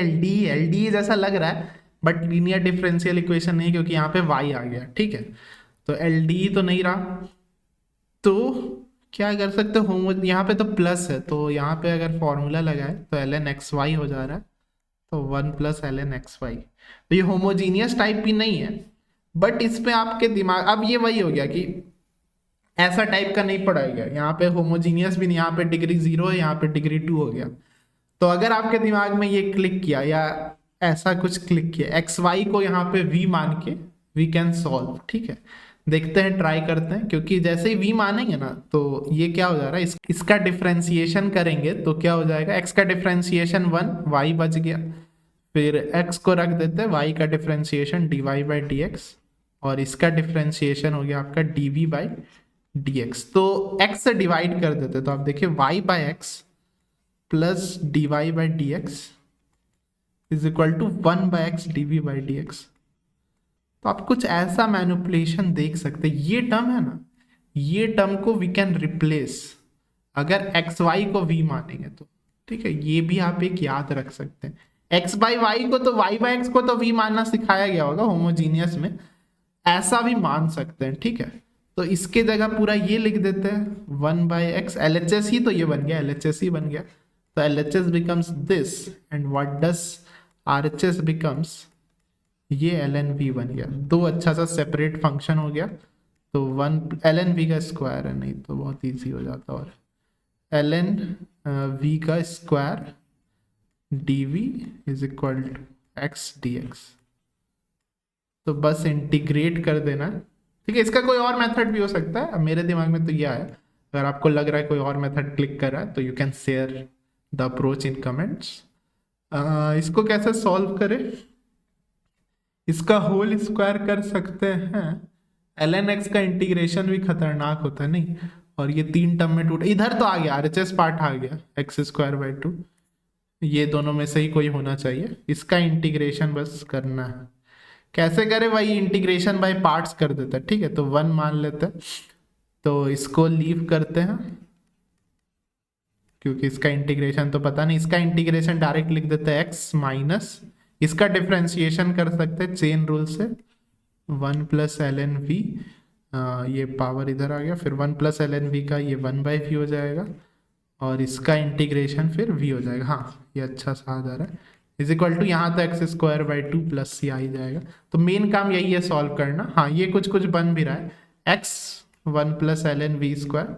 एलडी जैसा लग रहा है, बट लीनियर डिफरेंशियल इक्वेशन नहीं, क्योंकि यहाँ पे y आ गया, ठीक है। तो एलडी तो नहीं रहा, तो क्या कर सकते हो, यहाँ पे तो प्लस है, तो यहाँ पे अगर फॉर्मूला लगाए तो ln xy हो जा रहा है, तो 1 प्लस ln xy। तो ये होमोजीनियस टाइप भी नहीं है, बट इस पे आपके दिमाग, अब ये वही हो गया कि ऐसा टाइप का नहीं पढ़ाया गया, यहाँ पे होमोजीनियस भी नहीं, यहाँ पे डिग्री 0 है, यहाँ पे डिग्री 2 हो गया। तो अगर आपके दिमाग में ये क्लिक किया या ऐसा कुछ क्लिक किया, एक्स वाई को यहाँ पे v मान के वी कैन सॉल्व, ठीक है। देखते हैं, ट्राई करते हैं, क्योंकि जैसे ही v मानेंगे ना तो ये क्या हो जा रहा है, इसका डिफ्रेंसिएशन करेंगे तो क्या हो जाएगा, x का डिफ्रेंसिएशन 1, y बच गया, फिर x को रख देते हैं, y का differentiation dy by D X, और इसका डिफ्रेंसिएशन हो गया आपका dv बाई dx। तो x से डिवाइड कर देते, तो आप देखिए y by X plus dy by D x is equal to 1 by X dv by dx। तो आप कुछ ऐसा मैनिपुलेशन देख सकते हैं, ये टर्म है ना, ये टर्म को वी कैन रिप्लेस अगर एक्स वाई को v मानेंगे तो, ठीक है। ये भी आप एक याद रख सकते हैं, x बाई वाई को तो y बाई एक्स को तो v मानना सिखाया गया होगा होमोजीनियस में, ऐसा भी मान सकते हैं, ठीक है। तो इसके जगह पूरा ये लिख देते हैं 1 बाई एक्स, LHS ही तो ये बन गया, LHS ही बन गया, तो LHS becomes this and what does RHS becomes, ये LNV बन गया, दो अच्छा सा सेपरेट फंक्शन हो गया। तो 1 LNV का स्क्वायर है, नहीं तो बहुत इजी हो जाता, और LNV का square dv is equal to X D x. तो बस इंटीग्रेट कर देना, ठीक है। इसका कोई और मेथड भी हो सकता है, अब मेरे दिमाग में तो यह है, अगर आपको लग रहा है कोई और मेथड क्लिक कर रहा है तो you can share the approach in comments. इसको कैसे सॉल्व करें, इसका होल स्क्वायर कर सकते हैं, ln x का इंटीग्रेशन भी खतरनाक होता है नहीं, और ये 3 टर्म में टूटा, इधर तो आ गया RHS पार्ट आ गया, एक्स स्क्वायर बाई 2, ये दोनों में से ही कोई होना चाहिए, इसका इंटीग्रेशन बस करना है। कैसे करें भाई, इंटीग्रेशन बाय पार्ट्स कर देते हैं, ठीक है। तो 1 मान लेते हैं, तो इसको लीव करते हैं, क्योंकि इसका इंटीग्रेशन तो पता नहीं, इसका इंटीग्रेशन डायरेक्ट लिख देते हैं x माइनस, इसका डिफ्रेंसिएशन कर सकते हैं चेन रूल से, 1 प्लस ln v, ये पावर इधर आ गया, फिर 1 प्लस ln v का ये 1 बाई v हो जाएगा, और इसका इंटीग्रेशन फिर v हो जाएगा, हाँ ये अच्छा सा आ जा रहा है, इज इक्वल टू यहाँ तो एक्स स्क्वायर बाई 2 प्लस सी आ ही जाएगा। तो मेन काम यही है सॉल्व करना, हाँ ये कुछ कुछ बन भी रहा है, x 1 plus ln v square,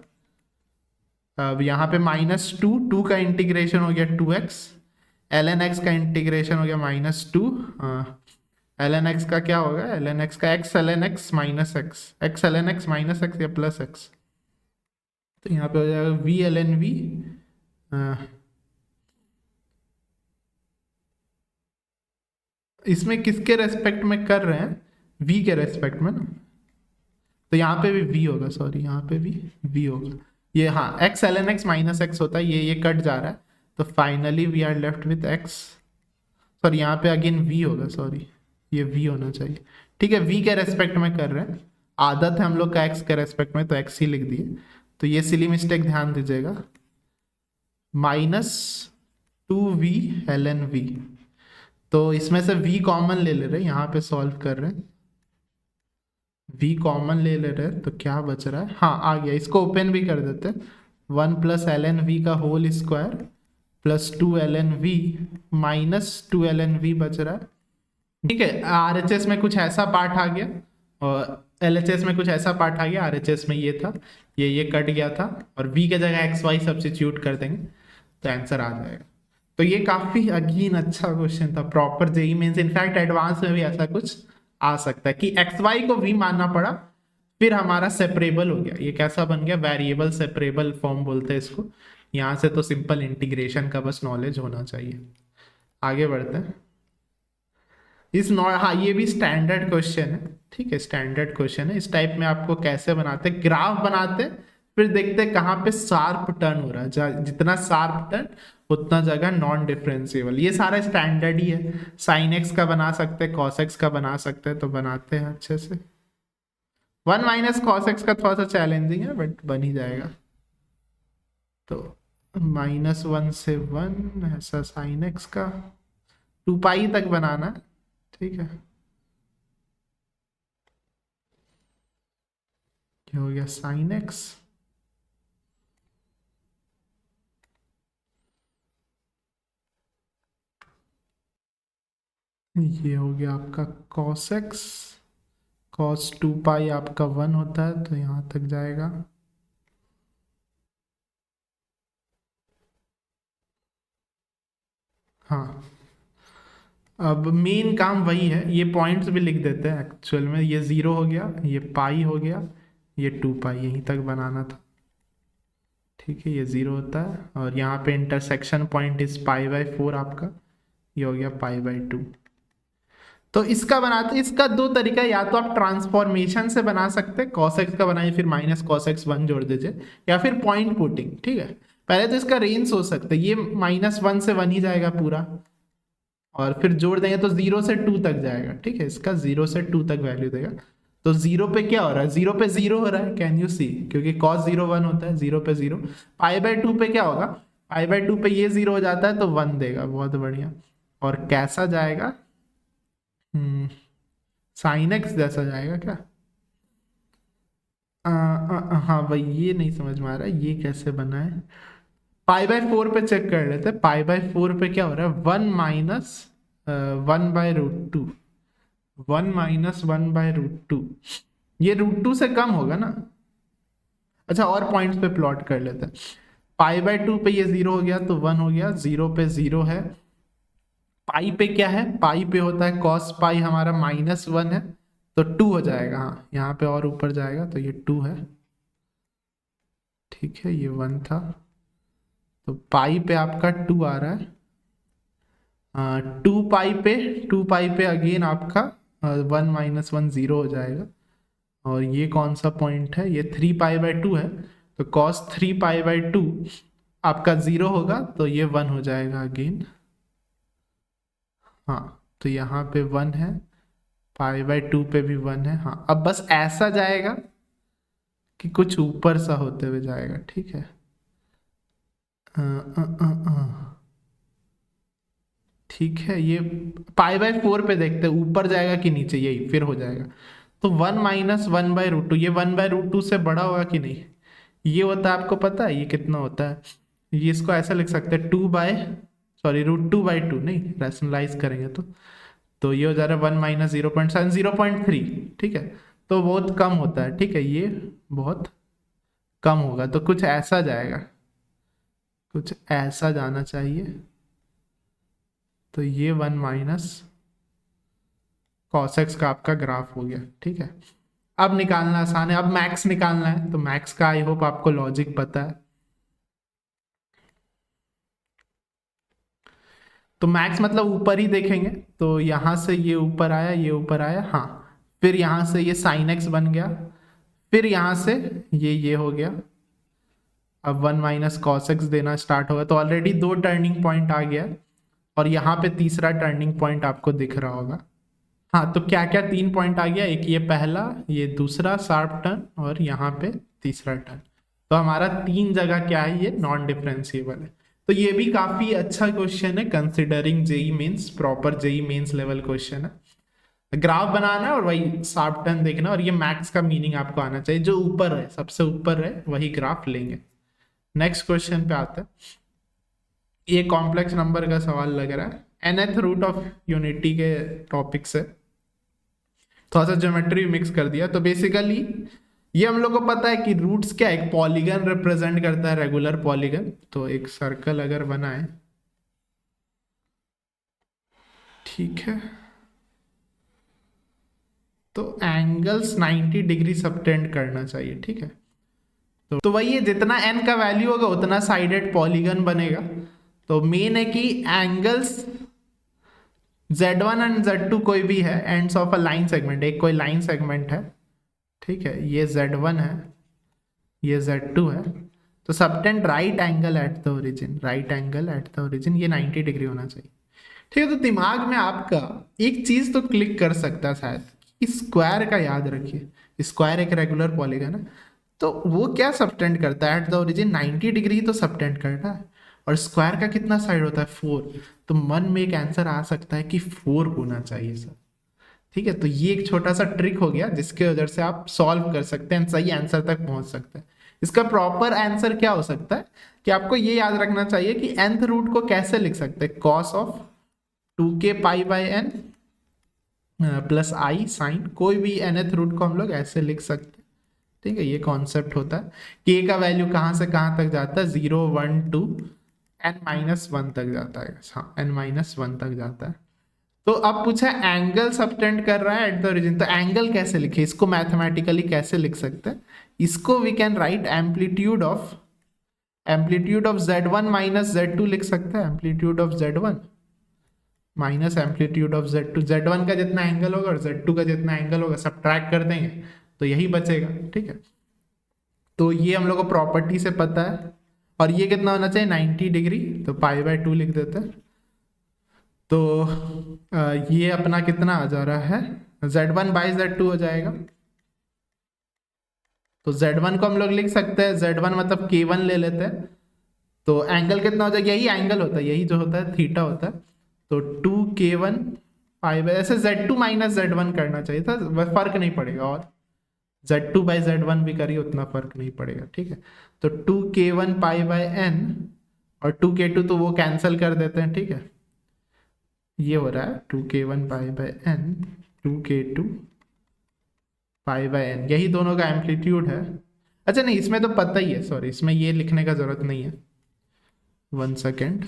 अब यहाँ पे -2 का इंटीग्रेशन हो गया 2x, ln x का इंटीग्रेशन हो गया -2, ln x का क्या होगा, ln x का x ln x minus x, x ln x minus x या प्लस x, तो यहाँ पे हो जाएगा v ln v, इसमें किसके रेस्पेक्ट में कर रहे हैं, v के रेस्पेक्ट में ना, तो यहाँ पे भी v होगा, सॉरी यहाँ पे भी v होगा, ये हाँ x ln x minus X होता है, ये कट जा रहा है, तो finally we are left with x, sorry यहाँ पे अगेन v होगा, सॉरी ये v होना चाहिए, ठीक है। v के रेस्पेक्ट में कर रहे हैं, आदत है हम लोग का x के रेस्पेक्ट में, तो x ही लिख दिए, तो ये सिली मिस्टेक ध्यान दीजिएगा, -2v ln v, तो इसमें से v कॉमन ले ले रहे हैं, यहाँ पे सॉल्व कर रहे हैं, v कॉमन ले ले रहे हैं, तो क्या बच रहा है, हाँ आ गया, इसको ओपन भी कर देते हैं, 1 प्लस ln v का whole square plus 2 ln v minus 2 ln v बच रहा है, ठीक है। RHS में कुछ ऐसा पार्ट आ गया और LHS में कुछ ऐसा पार्ट आ गया, RHS में ये था, ये कट गया था, और v के जगह xy सब्स्टिट्यूट कर देंगे तो आंसर आ जाएगा। तो ये काफी अगेन अच्छा क्वेश्चन था, proper JEE Mains, in fact advance में भी ऐसा कुछ आ सकता है कि xy को v मानना पड़ा, फिर हमारा सेपरेबल हो गया, ये कैसा बन गया, वेरिएबल सेपरेबल फॉर्म बोलते हैं इसको। यहाँ से तो सिंपल इंटीग्रेशन का बस नॉलेज होना चाहिए। आगे बढ़ते हैं, हाँ ये भी स्टैंडर्ड क्वेश्चन है, ठीक है, स्टैंडर्ड क्वेश्चन है। इस टाइप में आपको कैसे बनाते, ग्राफ बनाते फिर देखते हैं कहाँ पे शार्प टर्न हो रहा है, जितना शार्प टर्न उतना जगह नॉन डिफरेंशिएबल। ये सारा स्टैंडर्ड ही है। साइन एक्स का बना सकते हैं, कॉस एक्स का बना सकते हैं, तो बनाते हैं अच्छे से। 1 माइनस कॉस एक्स का थोड़ा सा चैलेंजिंग है बट बन ही जाएगा। तो -1 से 1 ऐसा साइन एक्स का 2 पाई तक बनाना है, ठीक है। क्या हो गया साइन एक्स, ये हो गया आपका कॉस एक्स, कॉस 2 पाई आपका 1 होता है तो यहाँ तक जाएगा। हाँ, अब मेन काम वही है, ये पॉइंट्स भी लिख देते हैं एक्चुअल में। ये 0 हो गया, ये पाई हो गया, ये 2 पाई यहीं तक बनाना था, ठीक है। ये 0 होता है और यहाँ पे इंटरसेक्शन पॉइंट इस π/4 आपका, ये हो गया π/2। तो इसका बनाते, इसका दो तरीका, या तो आप ट्रांसफॉर्मेशन से बना सकते हैं, cos x का बनाइए फिर माइनस cos x 1 जोड़ दीजिए, या फिर पॉइंट पुटिंग, ठीक है। पहले तो इसका रेंज सोच सकते हैं, ये -1 से 1 ही जाएगा पूरा, और फिर जोड़ देंगे तो 0 से 2 तक जाएगा, ठीक है। इसका 0 से 2 तक वैल्यू देगा। तो 0 पे क्या हो रहा है, 0 पे 0 हो रहा है, कैन यू सी, क्योंकि cos 0 1 होता है, 0 पे 0। π/2 पे क्या होगा, π/2 पे ये 0 हो जाता है तो 1 देगा, बहुत बढ़िया। और कैसा जाएगा, साइन एक्स जैसा जाएगा क्या, हाँ भाई ये नहीं समझ में आ रहा है, ये कैसे बना है। π/4 पे चेक कर लेते हैं, π/4 पे क्या हो रहा है, 1 माइनस 1/√2, 1 माइनस 1/√2, ये √2 से कम होगा ना। अच्छा, और पॉइंट्स पे प्लॉट कर लेते हैं। π/2 पे ये 0 हो गया तो 1 हो गया, 0 पे 0 है। पाई पे क्या है, पाई पे होता है cos पाई हमारा -1 है, तो 2 हो जाएगा। हाँ, यहाँ पे और ऊपर जाएगा तो ये 2 है, ठीक है। ये 1 था, तो पाई पे आपका 2 आ रहा है। 2 पाई पे अगेन आपका 1 - 1 0 हो जाएगा। और ये कौन सा पॉइंट है, ये 3π/2 है, तो cos 3π/2 आपका 0 होगा तो ये 1 हो जाएगा अगेन। हाँ, तो यहाँ पे 1 है, π/2 पे भी 1 है। हाँ, अब बस ऐसा जाएगा कि कुछ ऊपर सा होते हुए जाएगा, ठीक है। ठीक है, ये π/4 पे देखते हैं ऊपर जाएगा कि नीचे, यही फिर हो जाएगा। तो 1 - 1/√2, ये 1/√2 से बड़ा होगा कि नहीं, ये होता है, आपको पता है ये कितना होता है। ये इसको ऐसा लिख सकते हैं, √2/2 नहीं, रैशनलाइज करेंगे तो ये हो जा रहा है 1 - 0.7, 0.3, ठीक है। तो बहुत कम होता है, ठीक है, ये बहुत कम होगा, तो कुछ ऐसा जाएगा, कुछ ऐसा जाना चाहिए। तो ये 1 माइनस cos x का आपका ग्राफ हो गया, ठीक है। अब निकालना आसान है, अब मैक्स निकालना है, तो मैक्स का आई होप आपको लॉजिक पता है। तो मैक्स मतलब ऊपर ही देखेंगे, तो यहां से ये ऊपर आया, ये ऊपर आया, हाँ। फिर यहां से ये साइन एक्स बन गया, फिर यहां से ये हो गया। अब 1 माइनस कॉस एक्स देना स्टार्ट होगा, तो ऑलरेडी 2 टर्निंग पॉइंट आ गया, और यहाँ पे तीसरा टर्निंग पॉइंट आपको दिख रहा होगा। हाँ, तो क्या क्या 3 पॉइंट आ गया, एक ये पहला, ये दूसरा शार्प टर्न, और यहाँ पे तीसरा टर्न। तो हमारा 3 जगह क्या है, ये नॉन डिफरेंशिएबल है। तो ये भी काफी अच्छा क्वेश्चन है, considering JEE mains, proper JEE mains level question है। ग्राफ बनाना है और वही शार्प टर्न देखना, और ये मैक्स का मीनिंग आपको आना चाहिए, जो ऊपर है, सबसे ऊपर है वही ग्राफ लेंगे। नेक्स्ट क्वेश्चन पे आते हैं। ये कॉम्प्लेक्स नंबर का सवाल लग रहा है, nth रूट ऑफ यूनिटी के टॉपिक से थोड़ा सा ज्योमेट्री मिक्स कर दिया। तो बेसिकली ये हम लोग को पता है कि रूट्स क्या, एक पॉलीगन रिप्रेजेंट करता है, रेगुलर पॉलीगन। तो एक सर्कल अगर बनाए, ठीक है, तो एंगल्स 90 डिग्री सबटेंड करना चाहिए, ठीक है। तो वही है, जितना n का वैल्यू होगा उतना साइडेड पॉलीगन बनेगा। तो मेन है कि एंगल्स Z1 एंड Z2 कोई भी है, ends of a line segment, एक कोई लाइन सेगमेंट है, ठीक है, ये Z1 है, ये Z2 है, तो subtend right angle eight the origin, right angle eight the origin ये 90 डिग्री होना चाहिए। ठीक है, तो दिमाग में आपका एक चीज तो क्लिक कर सकता है शायद, स्क्वायर का याद रखिए, स्क्वायर एक रेगुलर पॉलीगन है, तो वो क्या सबटेंड करता है एट द ओरिजिन 90 डिग्री तो सबटेंड करता है, और स्क्वायर का कितना साइड होता है 4, तो मन में एक आंसर आ सकता है कि 4 होना चाहिए सर। ठीक है, तो ये एक छोटा सा ट्रिक हो गया जिसके वजह से आप सॉल्व कर सकते हैं, सही आंसर तक पहुंच सकते हैं। इसका प्रॉपर आंसर क्या हो सकता है कि आपको ये याद रखना चाहिए कि nth रूट को कैसे लिख सकते हैं, cos of 2k pi by n plus i sine, कोई भी nth रूट को हम लोग ऐसे लिख सकते हैं। ठीक है, ये कॉन्सेप्ट होता है। k का वैल्यू कहाँ से कहाँ तक जाता है, 0 1 2 n-1 तक जाता है, हाँ n-1 तक जाता है। तो अब पूछा एंगल सबटेंड कर रहा है एट द ओरिजिन, तो एंगल कैसे लिखे, इसको मैथमेटिकली कैसे लिख सकते हैं, इसको we can write amplitude of z1 minus z2 लिख सकते हैं, amplitude of z1 minus amplitude of z2, z1 का जितना एंगल होगा और z2 का जितना एंगल होगा सब्ट्रैक्ट कर देंगे तो यही बचेगा। ठीक है, तो ये हम लोग को प्रॉपर्टी से पता है, और ये कितना होना चाहिए 90 डिग्री, तो पाई बाय 2 लिख देते हैं। तो ये अपना कितना आ जा रहा है, z1 बाई z2 हो जाएगा, तो z1 को हम लोग लिख सकते हैं, z1 मतलब k1 ले लेते हैं, तो एंगल कितना हो जाएगा, यही एंगल होता है, यही जो होता है थीटा होता है, तो 2k1 पाई बाय, ऐसे z2 माइनस z1 करना चाहिए था, फर्क नहीं पड़ेगा, और z2 बाई z1 भी करिए उतना फर्क नहीं पड़ेगा। ठीक है, तो 2k1 पाई बाय n और 2k2 तो वो कैंसिल कर देते हैं। ठीक है, ये हो रहा है 2k1 pi by n 2k2 pi by n, यही दोनों का एम्पलीट्यूड है। अच्छा नहीं, इसमें तो पता ही है, सॉरी इसमें ये लिखने का जरूरत नहीं है, 1 सेकेंड,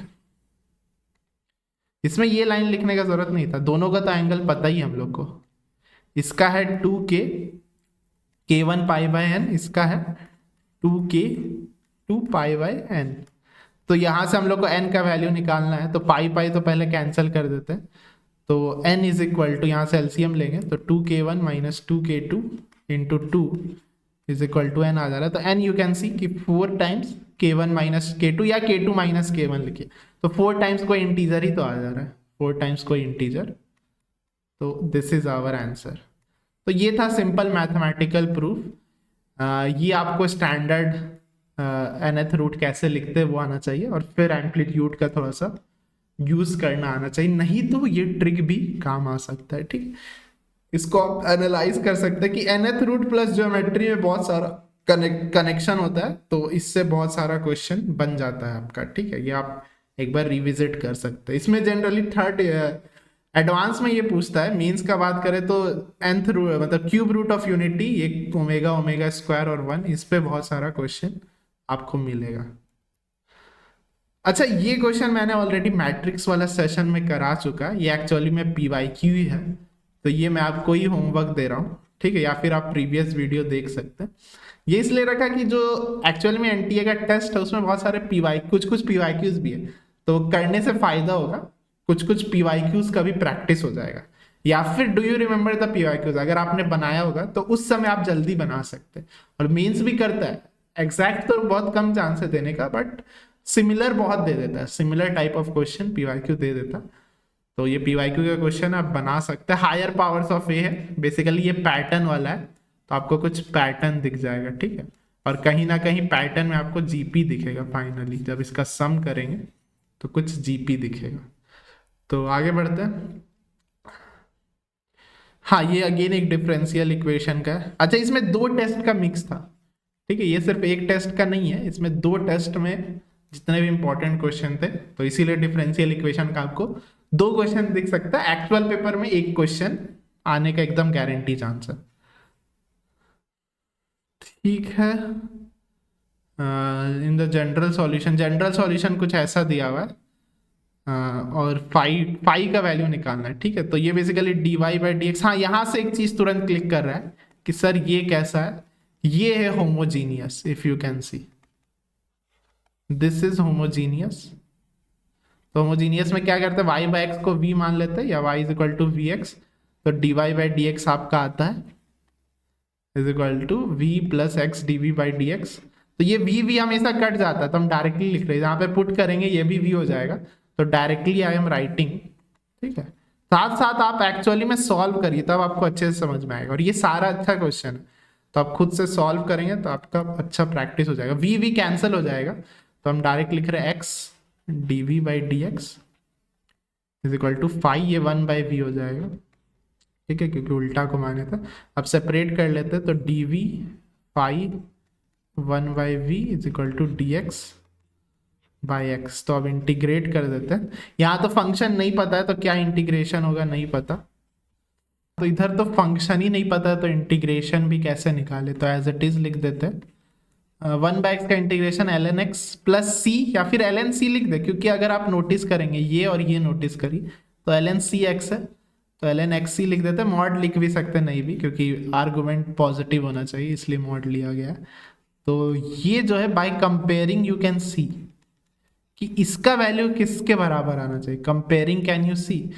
इसमें ये लाइन लिखने का जरूरत नहीं था, दोनों का तो एंगल पता ही हम लोग को, इसका है 2k k1 pi by n, इसका है 2k 2 पाई बाय n, तो यहां से हम लोग को n का वैल्यू निकालना है, तो पाई पाई तो पहले कैंसिल कर देते हैं, तो n इज इक्वल टू, यहाँ से एलसीएम लेंगे तो 2k1 minus 2k2 into 2 is equal to n आ जा रहा है, तो n यू कैन सी कि 4 टाइम्स k1 माइनस k2 या k2 माइनस k1 लिखिए, तो 4 टाइम्स कोई इंटीजर ही तो आ जा रहा है, 4 टाइम्स कोई इंटीजर, तो दिस इज आवर आंसर। तो ये था सिंपल मैथमेटिकल प्रूफ, ये आपको स्टैंडर्ड nth रूट कैसे लिखते हैं वो आना चाहिए, और फिर एम्पलीट्यूड का थोड़ा सा यूज करना आना चाहिए, नहीं तो ये ट्रिक भी काम आ सकता है। ठीक, इसको आप एनालाइज कर सकते हैं कि nth रूट प्लस ज्योमेट्री में बहुत सारा कनेक्शन होता है, तो इससे बहुत सारा क्वेश्चन बन जाता है आपका। ठीक है, ये आप एक बार रिविजिट कर सकते हैं। इसमें जनरली थर्ड एडवांस में ये पूछता है, मीन्स का बात करें तो nth रूट मतलब क्यूब रूट ऑफ यूनिटी, एक ओमेगा ओमेगा स्क्वायर और 1, इस पे बहुत सारा क्वेश्चन आपको मिलेगा। अच्छा, ये क्वेश्चन मैंने ऑलरेडी मैट्रिक्स वाला सेशन में करा चुका, ये एक्चुअली में पीवाईक्यू ही है, तो ये मैं आपको ही होमवर्क दे रहा हूँ। ठीक है, या फिर आप प्रीवियस वीडियो देख सकते हैं। ये इसलिए रखा कि जो एक्चुअल में एनटीए का टेस्ट है उसमें बहुत सारे कुछ पीवाईक्यूज भी है, तो करने से फायदा होगा, कुछ पीवाईक्यूज का भी प्रैक्टिस हो जाएगा, या फिर do you remember the PYQs, अगर आपने बनाया होगा तो उस समय आप जल्दी बना सकते हैं। और मेंस भी करता है, एग्जैक्ट तो बहुत कम चांस है देने का, बट सिमिलर बहुत दे देता है, similar type of question PYQ दे देता। तो ये पीवाईक्यू का क्वेश्चन आप बना सकते हैं। हायर पावर्स ऑफ ए है, बेसिकली ये पैटर्न वाला है, तो आपको कुछ पैटर्न दिख जाएगा। ठीक है, और कहीं ना कहीं पैटर्न में आपको जीपी दिखेगा, फाइनली जब इसका सम करेंगे तो कुछ जीपी दिखेगा। तो आगे बढ़ते हैं। हाँ, ये अगेन एक डिफरेंशियल इक्वेशन का है। अच्छा, इसमें 2 टेस्ट का मिक्स था। ठीक है, ये सिर्फ एक टेस्ट का नहीं है, इसमें 2 टेस्ट में जितने भी इंपॉर्टेंट क्वेश्चन थे, तो इसीलिए डिफरेंशियल इक्वेशन का आपको 2 क्वेश्चन दिख सकता है। एक्चुअल पेपर में 1 क्वेश्चन आने का एकदम गारंटी चांस है। ठीक है, इन द जनरल सॉल्यूशन कुछ ऐसा दिया हुआ है, और फाई का वैल्यू निकालना है। ठीक है, तो ये basically dy by D x. हाँ, यहां से एक चीज तुरंत क्लिक कर रहा है कि सर ये कैसा है, ये है homogeneous, if you can see this is homogeneous. तो होमोजीनियस में क्या करते हैं, y बाई एक्स को v मान लेते हैं, या y is equal to v x, तो dy बाई डी एक्स आपका आता है is equal to v plus x d v by D x. तो ये वी हमेशा कट जाता है तो हम डायरेक्टली लिख रहे हैं, जहाँ पे पुट करेंगे ये भी वी हो जाएगा, तो डायरेक्टली आई एम राइटिंग। ठीक है, साथ साथ आप एक्चुअली में सॉल्व करिए तब आपको अच्छे से समझ में आएगा, और ये सारा अच्छा क्वेश्चन है तो आप खुद से सॉल्व करेंगे तो आपका अच्छा प्रैक्टिस हो जाएगा। वी कैंसिल हो जाएगा तो हम डायरेक्ट लिख रहे हैं x d v by D x is equal to five, ये 1/v हो जाएगा। ठीक है, क्योंकि उल्टा घुमाने था। अब सेपरेट कर लेते हैं तो d v five 1/v is equal to d x by x. तो अब इंटीग्रेट कर देते हैं। यहाँ तो फंक्शन नहीं पता है तो क्या इंटीग्रेशन होगा नहीं पता, तो इधर तो फंक्शन ही नहीं पता है तो इंटीग्रेशन भी कैसे निकाले, तो एज इट इज लिख देते हैं 1/x का इंटीग्रेशन ln x प्लस सी, या फिर ln c लिख दे, क्योंकि अगर आप नोटिस करेंगे ये और ये नोटिस करिए तो ln c x है तो ln x c लिख देते हैं। मॉड लिख भी सकते हैं, नहीं भी, क्योंकि आर्गुमेंट पॉजिटिव होना चाहिए इसलिए मॉड लिया गया है। तो ये जो है by comparing you can see कि इसका वैल्यू किसके बराबर आना चाहिए। Comparing can you see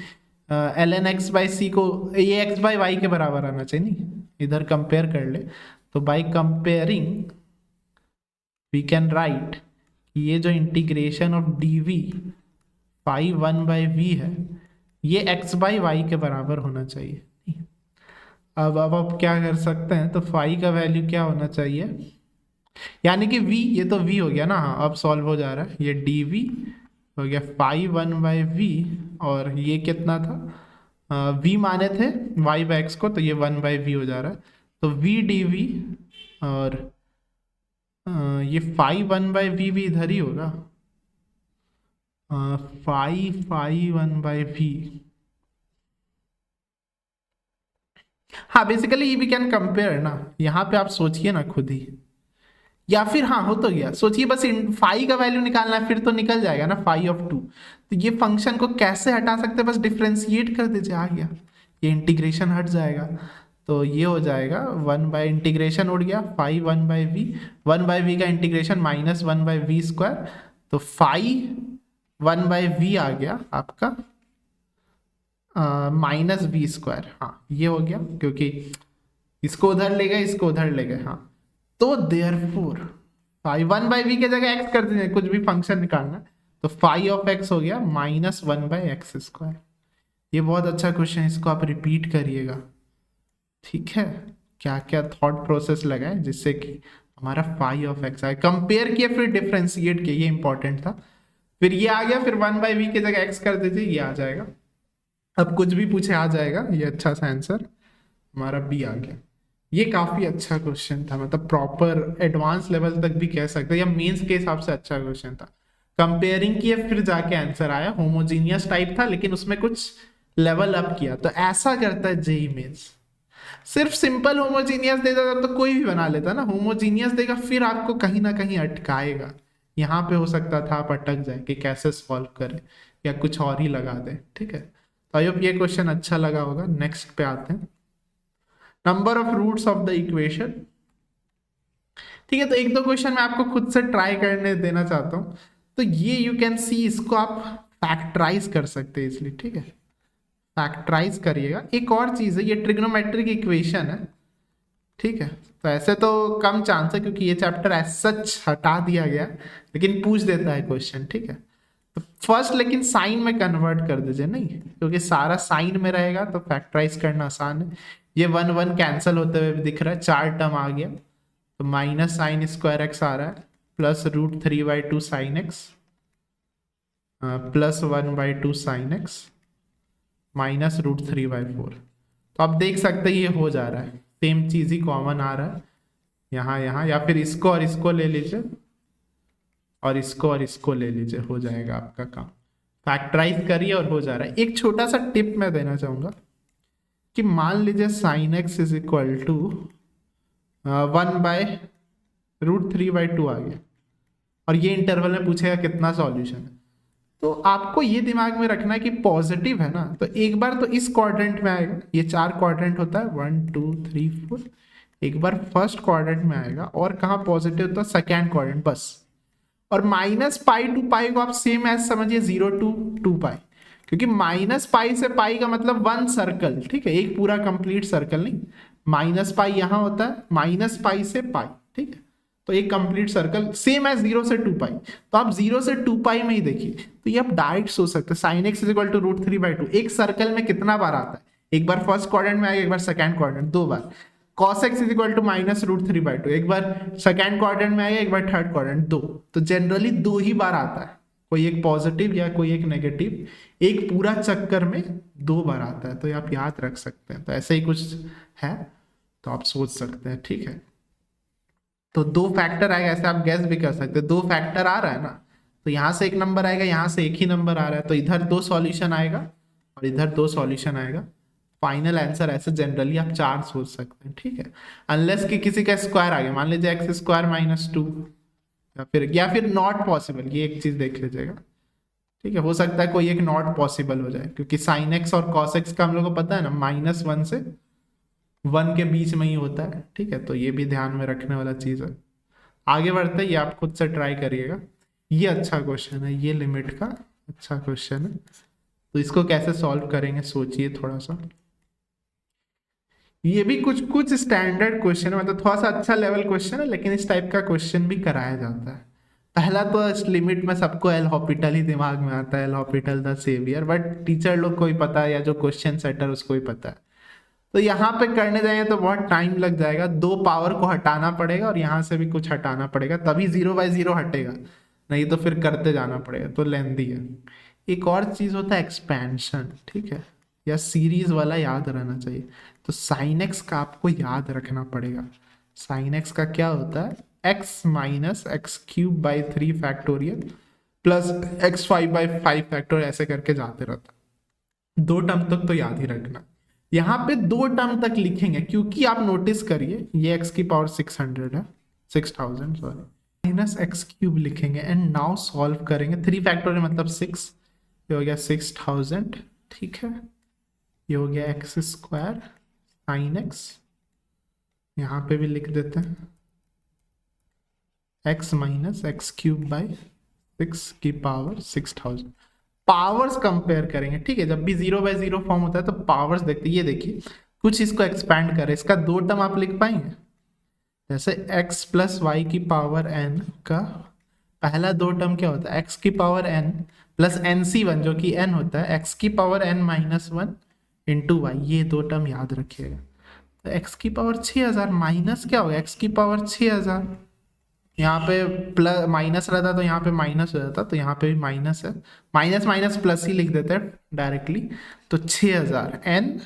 ln x by C को ये x बाई वाई के बराबर आना चाहिए, नहीं इधर कंपेयर कर ले। तो by comparing we can write ये जो integration of d v five 1/v है ये x बाई वाई के बराबर होना चाहिए। अब आप क्या कर सकते हैं, तो फाइव का वैल्यू क्या होना चाहिए, यानी कि v, ये तो v हो गया ना, हाँ अब सॉल्व हो जा रहा है। ये डी वी हो गया 5/1/v, और ये कितना था v माने थे y/x को, तो ये 1/v हो जा रहा है। तो v डी वी और ये 5/1/v भी इधर ही होगा, 5/1/v। हाँ बेसिकली वी कैन कंपेयर ना, यहाँ पे आप सोचिए ना खुद ही, या फिर हाँ हो तो गया, सोचिए बस फाइव का वैल्यू निकालना है फिर तो निकल जाएगा ना 5/2। तो ये फंक्शन को कैसे हटा सकते हैं, बस डिफ्रेंशिएट कर दीजिए, आ गया, ये इंटीग्रेशन हट जाएगा। तो ये हो जाएगा 1 बाई इंटीग्रेशन उड़ गया 5 1/v, 1/v का इंटीग्रेशन माइनस 1/v स्क्वायर, तो 5 1/v आ गया आपका माइनस v स्क्वायर। हाँ ये हो गया, क्योंकि इसको उधर ले गए इसको उधर ले गए। हाँ तो देयरफॉर 1/v के जगह x कर दीजिए, कुछ भी फंक्शन निकालना, तो 5 हो गया माइनस 1/x स्क्वायर। ये बहुत अच्छा क्वेश्चन है, इसको आप रिपीट करिएगा। ठीक है, क्या क्या थॉट प्रोसेस लगाए जिससे कि हमारा 5 आए, कंपेयर किए फिर डिफ्रेंशिएट किए, ये इंपॉर्टेंट था। फिर ये आ गया, फिर 1/v के जगह x कर दीजिए, ये आ जाएगा। अब कुछ भी पूछे आ जाएगा, ये अच्छा सा आंसर हमारा बी आ गया। ये काफी अच्छा क्वेश्चन था, मतलब प्रॉपर एडवांस लेवल तक भी कह सकते हैं, या मेंस के हिसाब से अच्छा क्वेश्चन था। कंपेयरिंग किए फिर जाके आंसर आया, होमोजीनियस टाइप था लेकिन उसमें कुछ लेवल अप किया। तो ऐसा करता है जेई मेंस, सिर्फ सिंपल होमोजीनियस दे देता तो कोई भी बना लेता ना, होमोजीनियस देगा फिर आपको कहीं ना कहीं अटकाएगा। यहाँ पे हो सकता था आप अटक जाए कि कैसे सॉल्व करें या कुछ और ही लगा दे। ठीक है, तो आई होप ये क्वेश्चन अच्छा लगा होगा। नेक्स्ट पे आते हैं, number of roots of the equation. ठीक है, तो एक दो क्वेश्चन मैं आपको खुद से ट्राई करने देना चाहता हूँ। तो ये यू कैन सी, इसको आप फैक्टराइज कर सकते हैं इसलिए। ठीक है, फैक्टराइज करिएगा। एक और चीज है, ये ट्रिग्नोमेट्रिक इक्वेशन है। ठीक है, तो ऐसे तो कम चांस है क्योंकि ये चैप्टर एज सच हटा दिया गया, लेकिन पूछ देता है क्वेश्चन। ठीक है, तो फर्स्ट लेकिन साइन में कन्वर्ट कर दीजिए, नहीं क्योंकि सारा साइन में रहेगा तो फैक्टराइज करना आसान है। ये 1 1 कैंसिल होते हुए दिख रहा है, 4 टर्म आ गया, तो माइनस साइन स्क्वायर एक्स आ रहा है, plus √3/2 sine x, plus 1/2 sine x, minus √3/4। तो आप देख सकते हैं ये हो जा रहा है, सेम चीज ही कॉमन आ रहा है यहाँ यहाँ, या फिर इसको और इसको ले लीजिए और इसको ले लीजिए, हो जाएगा आपका काम। फैक्टराइज करिए और हो जा रहा है। एक छोटा सा टिप मैं देना चाहूंगा कि मान लीजिए sine x is equal to 1/√3/2 आ गया और ये इंटरवल में पूछेगा कितना सॉल्यूशन है, तो आपको ये दिमाग में रखना है कि पॉजिटिव है ना, तो एक बार तो इस क्वाड्रेंट में आएगा, ये 4 क्वाड्रेंट होता है 1 2 3 4, एक बार फर्स्ट क्वाड्रेंट में आएगा, और कहाँ पॉजिटिव तो सेकेंड क्वाड्रेंट बस। और -π to π को आप सेम एज समझिए 0 to 2π, क्योंकि -π से π का मतलब 1 सर्कल। ठीक है, एक पूरा कंप्लीट सर्कल नहीं, माइनस पाई यहाँ होता है, माइनस पाई से पाई, ठीक है। तो एक कंप्लीट सर्कल सेम एज 0 से 2 पाई, तो आप 0 से 2 पाई में ही देखिए, तो ये आप डायरेक्ट सोच सकते हैं sine x is equal to √3/2। एक सर्कल में कितना बार आता है, एक बार फर्स्ट क्वाड्रेंट में आएगा, एक बार सेकंड क्वाड्रेंट, 2 बार। cos x is equal to -√3/2, एक बार सेकंड क्वाड्रेंट में आएगा, एक बार थर्ड क्वाड्रेंट, 2। तो जनरली 2 ही बार आता है, कोई एक पॉजिटिव या कोई एक नेगेटिव, एक पूरा चक्कर में 2 बार आता है, तो ये आप याद रख सकते हैं। तो ऐसे ही कुछ है, तो आप सोच सकते हैं, ठीक है। तो 2 फैक्टर आएगा, ऐसे आप गैस भी कर सकते हैं, 2 फैक्टर आ रहा है ना, तो यहां से एक नंबर आएगा, यहां से एक ही नंबर आ रहा है, तो इधर 2 सॉल्यूशन आएगा और इधर 2 सॉल्यूशन आएगा। फाइनल आंसर ऐसे जनरली आप 4 सोच सकते हैं, ठीक है। अनलेस कि किसी का स्क्वायर आ गया, मान लीजिए x² - 2, या फिर नॉट पॉसिबल, ये एक चीज देख लीजिएगा, ठीक है। हो सकता है कोई एक नॉट पॉसिबल हो जाए, क्योंकि साइन एक्स और कॉस एक्स का हम लोग को पता है ना, -1 से 1 के बीच में ही होता है, ठीक है। तो ये भी ध्यान में रखने वाला चीज है। आगे बढ़ते, ये आप खुद से ट्राई करिएगा। ये अच्छा क्वेश्चन है, ये लिमिट का अच्छा क्वेश्चन है, तो इसको कैसे सॉल्व करेंगे सोचिए थोड़ा सा। ये भी कुछ स्टैंडर्ड क्वेश्चन है, मतलब थोड़ा सा अच्छा लेवल क्वेश्चन है, लेकिन इस टाइप का क्वेश्चन भी कराया जाता है। पहला तो इस लिमिट में सबको एल हॉपिटल ही दिमाग में आता है, L'Hopital the saviour, but teacher लोग को ही पता है या जो क्वेश्चन सेटर उसको ही पता है। तो यहाँ पे करने जाएंगे तो बहुत टाइम लग जाएगा, 2 पावर को हटाना पड़ेगा और यहाँ से भी कुछ हटाना पड़ेगा, तभी 0/0 हटेगा, नहीं तो फिर करते जाना पड़ेगा, तो लेंदी है। एक और चीज होता है एक्सपेंशन, ठीक है, या सीरीज वाला याद रहना चाहिए। तो साइन एक्स का आपको याद रखना पड़ेगा। साइन एक्स का क्या होता है, x - x³/3 factorial plus x5/5 factorial, ऐसे करके जाते रहता है। 2 टर्म तक तो याद ही रखना। यहाँ पे 2 टर्म तक लिखेंगे, क्योंकि आप नोटिस करिए ये x⁻600 है, 6000 सॉरी, -x³ लिखेंगे एंड नाउ सॉल्व करेंगे। 3 फैक्टोरियल मतलब 6, ये हो गया 6000, ठीक है। ये हो गया x² sin x, यहाँ पे भी लिख देते हैं x - x³/6 की पावर 6000। पावर्स कंपेयर करेंगे, ठीक है। जब भी 0/0 फॉर्म होता है तो पावर्स देखते हैं। ये देखिए कुछ इसको एक्सपैंड करें, इसका 2 टर्म आप लिख पाएंगे, जैसे x + y⁴n का पहला 2 टर्म क्या होता है, x⁴n प्लस nc1 जो कि n होता है, x⁴n - 1 इंटू y, ये 2 टर्म याद रखिएगा। तो x⁻6000 माइनस क्या होगा, x⁻6000, यहाँ पे प्लस माइनस रहता तो यहाँ पे माइनस हो जाता, तो यहाँ पे भी माइनस है, माइनस माइनस प्लस ही लिख देते हैं डायरेक्टली। तो 6000 n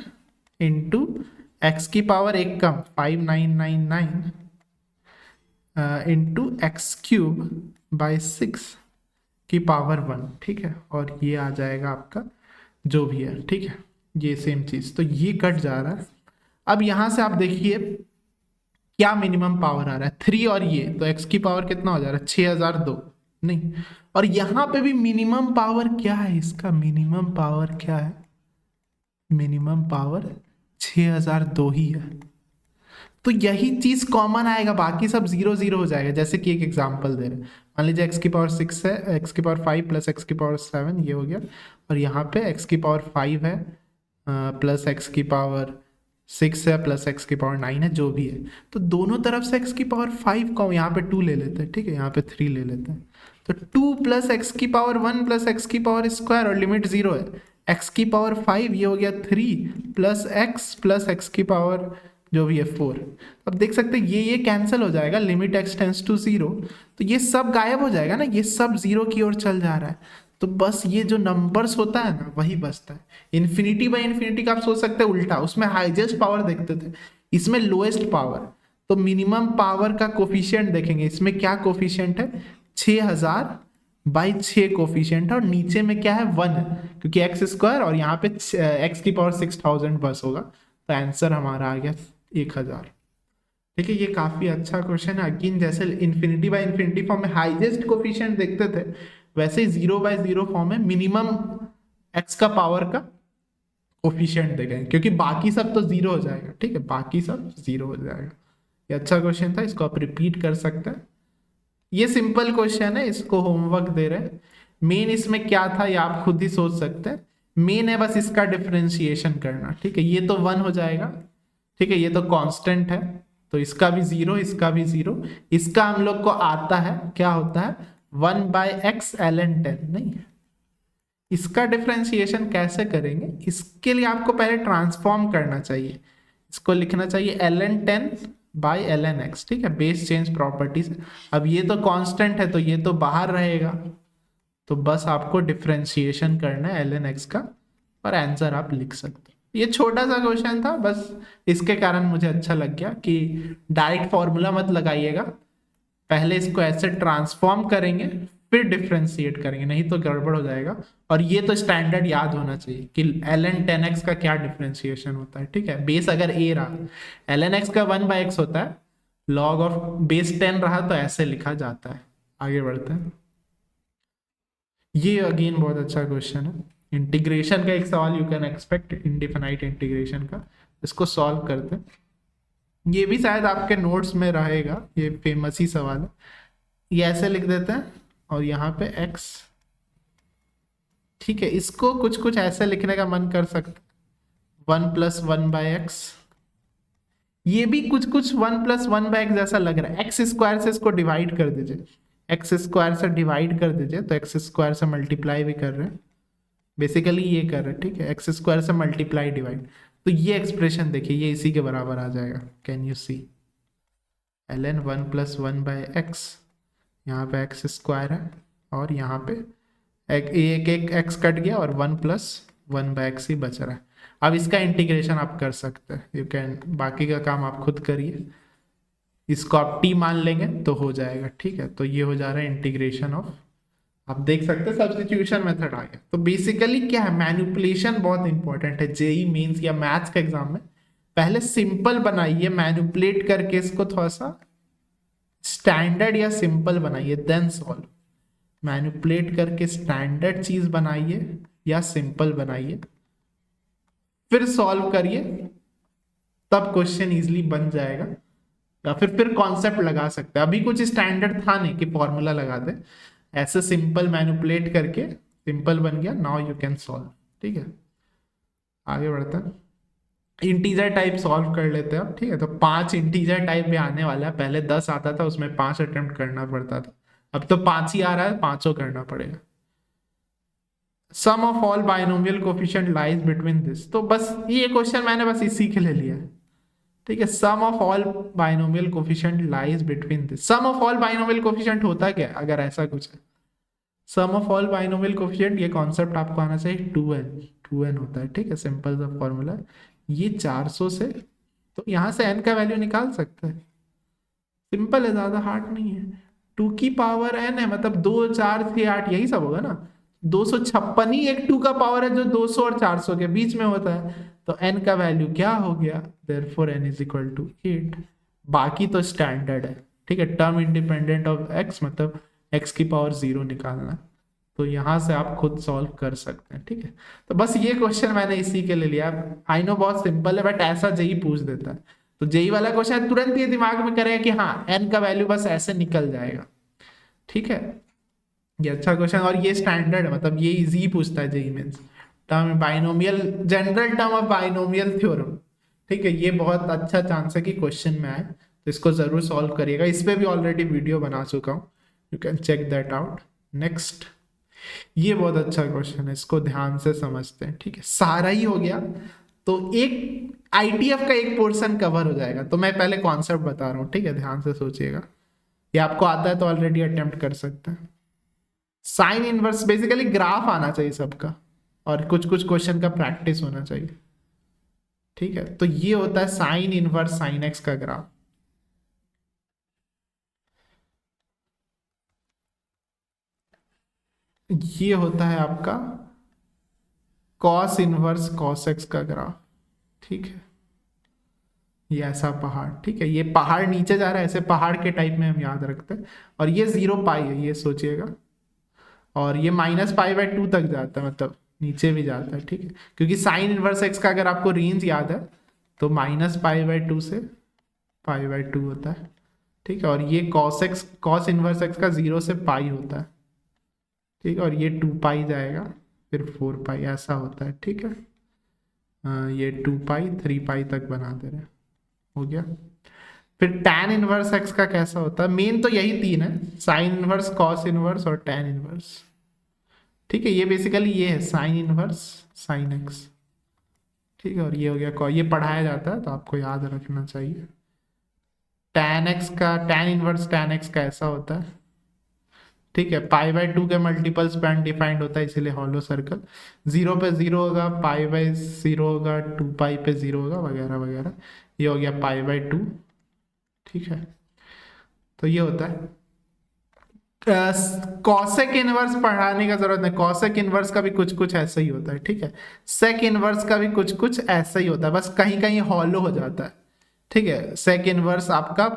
इंटू x⁻1 कम 5999 इंटू x³/6 की पावर 1, ठीक है। और ये आ जाएगा आपका जो भी है, ठीक है, ये सेम चीज, तो ये कट जा रहा है। अब यहां से आप देखिए क्या मिनिमम पावर आ रहा है, 3 और ये, तो x की पावर कितना हो जा रहा है, 6002 नहीं। और यहां पे भी मिनिमम पावर क्या है, इसका मिनिमम पावर क्या है, मिनिमम पावर 6002 ही है। तो यही चीज कॉमन आएगा, बाकी सब 0/0 हो जाएगा। जैसे कि एक एग्जांपल दे रहे हैं, मान लीजिए x⁻6 है, x⁻5 प्लस x⁻7, ये हो गया, और यहाँ पे x⁻5 है प्लस x⁻6 है प्लस x⁻9 है, जो भी है। तो दोनों तरफ से x⁻5 को यहाँ पे 2 ले लेते हैं, ठीक है, यहाँ पे 3 ले लेते हैं। तो 2 प्लस x⁻1 प्लस x⁻² और लिमिट 0 है, x⁻5 ये हो गया 3 प्लस x प्लस x⁻, जो भी है 4। अब देख सकते हैं ये कैंसिल हो जाएगा, लिमिट x टेंस टू 0, तो ये सब गायब हो जाएगा ना, ये सब 0 की ओर चल जा रहा है। तो बस ये जो नंबर्स होता है ना वही बचता है। इन्फिनिटी/इन्फिनिटी का आप सोच सकते हैं उल्टा, उसमें हाईएस्ट पावर देखते थे, इसमें लोएस्ट पावर। तो मिनिमम पावर का कोफिशिएंट देखेंगे, इसमें क्या कोफिशिएंट है, 6000/6 कोफिशिएंट है, और नीचे में क्या है 1 है, क्योंकि x² और यहाँ पे x⁻6000 बस होगा। तो आंसर हमारा आ गया 1000। ठीक है, ये काफी अच्छा क्वेश्चन है। अगेन जैसे इन्फिनिटी/इन्फिनिटी फॉर्म में हाईएस्ट कोफिशिएंट देखते थे, वैसे ही 0/0 फॉर्म में मिनिमम x का पावर का कोफिशिएंट देखेंगे, क्योंकि बाकी सब तो 0 हो जाएगा। ठीक है, बाकी सब 0 हो जाएगा। ये अच्छा क्वेश्चन था, इसको आप रिपीट कर सकते हैं। ये सिंपल क्वेश्चन है, इसको होमवर्क दे रहे हैं। मेन इसमें क्या था ये आप खुद ही सोच सकते हैं। मेन है बस इसका डिफरेंशिएशन करना। ठीक है, ये तो 1 हो जाएगा। ठीक है, ये तो कांस्टेंट है, तो इसका भी जीरो, इसका भी जीरो। इसका हम लोग को आता है, क्या होता है, 1/x ln 10, नहीं। इसका डिफरेंशिएशन कैसे करेंगे, इसके लिए आपको पहले ट्रांसफॉर्म करना चाहिए। इसको लिखना चाहिए ln 10/ln x, ठीक है, बेस चेंज प्रॉपर्टीज। अब ये तो कांस्टेंट है तो ये तो बाहर रहेगा, तो बस आपको डिफरेंशिएशन करना है ln x का, और आंसर आप लिख सकते हो। ये छोटा सा क्वेश्चन था, बस इसके कारण मुझे अच्छा लग गया कि डायरेक्ट फॉर्मूला मत लगाइएगा, पहले इसको ऐसे ट्रांसफॉर्म करेंगे फिर डिफरेंशिएट करेंगे, नहीं तो गड़बड़ हो जाएगा। और ये तो स्टैंडर्ड याद होना चाहिए कि ln 10x का क्या डिफरेंशिएशन होता है, ठीक है। बेस अगर a रहा, ln x का 1/x होता है, log ऑफ बेस 10 रहा तो ऐसे लिखा जाता है। आगे बढ़ते हैं। ये अगेन बहुत अच्छा क्वेश्चन है, इंटीग्रेशन का एक सवाल you can expect, indefinite integration का। इसको सॉल्व करते हैं, ये भी शायद आपके नोट्स में रहेगा, ये फेमस ही सवाल है। ये ऐसे लिख देते हैं और यहाँ पे x, ठीक है। इसको कुछ कुछ ऐसे लिखने का मन कर सकता, 1+1/x, ये भी कुछ कुछ 1+1/x जैसा लग रहा है। एक्स स्क्वायर से इसको डिवाइड कर दीजिए, एक्स स्क्वायर से डिवाइड कर दीजिए तो एक्स स्क्वायर से मल्टीप्लाई भी कर रहे हैं, बेसिकली ये कर रहे हैं, ठीक है। एक्स स्क्वायर से मल्टीप्लाई डिवाइड, तो ये एक्सप्रेशन देखिए, ये इसी के बराबर आ जाएगा। Can you see, ln 1+1/x, यहाँ पे एक्स स्क्वायर है और यहाँ पे एक एक एक्स कट गया और 1+1/x ही बच रहा है। अब इसका इंटीग्रेशन आप कर सकते हैं, यू कैन, बाकी का काम आप खुद करिए। इसको आप t मान लेंगे तो हो जाएगा, ठीक है। तो ये हो जा रहा है इंटीग्रेशन ऑफ, आप देख सकते हैं सब्स्टिट्यूशन मेथड आ गया। तो बेसिकली क्या है, मैनिपुलेशन बहुत इंपॉर्टेंट है जेई मेंस या मैथ्स के एग्जाम में। पहले सिंपल बनाइए, मैनिपुलेट करके इसको थोड़ा सा स्टैंडर्ड या सिंपल बनाइए, देन सॉल्व। मैनिपुलेट करके स्टैंडर्ड चीज बनाइए या सिंपल बनाइए, फिर सॉल्व करिए, तब क्वेश्चन इजीली बन जाएगा। या फिर कॉन्सेप्ट लगा सकते हैं, अभी कुछ स्टैंडर्ड था नहीं कि फॉर्मूला लगा दे, ऐसे सिंपल मैनिपुलेट करके सिंपल बन गया, नाउ यू कैन सॉल्व, ठीक है। आगे बढ़ते हैं, इंटीजर टाइप सॉल्व कर लेते हैं अब, ठीक है। तो 5 इंटीजर टाइप भी आने वाला है, पहले 10 आता था, उसमें 5 अटेम्प्ट करना पड़ता था, अब तो 5 ही आ रहा है, 5 करना पड़ेगा। Sum of all binomial coefficient lies between this, तो बस ये क्वेश्चन मैंने बस इसी के लिए लिया है, ठीक है। Sum of all binomial coefficient lies between this, sum of all binomial coefficient होता क्या अगर ऐसा कुछ है, sum of all binomial coefficient, ये कॉन्सेप्ट आपको आना चाहिए, 2n होता है, ठीक है। सिंपल सा फॉर्मूला, ये 400 से, तो यहां से n का वैल्यू निकाल सकते हैं, सिंपल है, ज्यादा हार्ड नहीं है। 2 की पावर n है, मतलब 2 4 6 8 यही सब होगा ना, 256 ही एक 2 का पावर है जो 200 और 400 के बीच में होता है, तो n का वैल्यू क्या हो गया, therefore n is equal to 8। बाकी तो स्टैंडर्ड है, ठीक है। टर्म इंडिपेंडेंट ऑफ x, मतलब x की पावर 0 निकालना, तो यहां से आप खुद सॉल्व कर सकते हैं, ठीक है। तो बस ये क्वेश्चन मैंने इसी के लिए लिया, आई नो बहुत सिंपल है, बट ऐसा जेई पूछ देता है, तो जेई वाला क्वेश्चन तुरंत ये दिमाग में करेगा कि हाँ n का वैल्यू बस ऐसे निकल जाएगा, ठीक है। ये अच्छा क्वेश्चन, और ये स्टैंडर्ड है, मतलब ये इजी पूछता है JEE mains. Term binomial, general term of binomial theorem, ठीक है, ये बहुत अच्छा चांस है कि क्वेश्चन में आए, तो इसको जरूर सॉल्व करिएगा। इस पे भी ऑलरेडी वीडियो बना चुका हूँ, you can check that out. Next, ये बहुत अच्छा क्वेश्चन है, इसको ध्यान से समझते हैं, ठीक है। सारा ही हो गया तो एक आईटीएफ का एक पोर्शन कवर हो जाएगा, तो मैं पहले कॉन्सेप्ट बता रहा हूँ, ठीक है, ध्यान से सोचिएगा। ये आपको आता है तो ऑलरेडी अटेम्प्ट कर सकते हैं। साइन इनवर्स, बेसिकली ग्राफ आना चाहिए सबका, और कुछ कुछ क्वेश्चन का प्रैक्टिस होना चाहिए, ठीक है। तो ये होता है साइन इनवर्स साइन एक्स का ग्राफ, ये होता है आपका कॉस इनवर्स कॉस एक्स का ग्राफ, ठीक है। ये ऐसा पहाड़, ठीक है, ये पहाड़ नीचे जा रहा है, ऐसे पहाड़ के टाइप में हम याद रखते हैं। और ये 0 पाई है, ये सोचिएगा, और ये -π/2 तक जाता है, मतलब नीचे भी जाता है, ठीक है। क्योंकि साइन इनवर्स एक्स का अगर आपको रेंज याद है तो -π/2 से π/2 होता है, ठीक है। और ये cos x, cos inverse x का 0 से पाई होता है, ठीक है। और ये 2 पाई जाएगा, फिर 4 पाई, ऐसा होता है, ठीक है। ये 2 पाई 3 पाई तक बना दे रहे हैं, हो गया। फिर tan इनवर्स x का कैसा होता है, मेन तो यही तीन है, साइन इनवर्स, कॉस इनवर्स और tan इनवर्स। ठीक है, ये बेसिकली ये है साइन इनवर्स साइन x। ठीक है, और ये हो गया ये पढ़ाया जाता है तो आपको याद रखना चाहिए। tan इनवर्स tan x का ऐसा होता है। ठीक है, पाई/2 के मल्टीपल्स पे अनडिफाइंड होता है, इसीलिए हॉलो सर्कल। 0 पे 0 होगा, पाई/0 होगा, 2 पाई पे 0 होगा, वगैरह वगैरह। ये हो गया पाई/2। ठीक है, तो ये होता है। कॉसेक इनवर्स पढ़ाने का जरूरत नहीं, कॉसेक इनवर्स का भी कुछ कुछ ऐसा ही होता है। ठीक है, सेक इनवर्स का भी कुछ कुछ ऐसा ही होता है, बस कहीं कहीं हॉलो हो जाता है। ठीक है, सेक इनवर्स आपका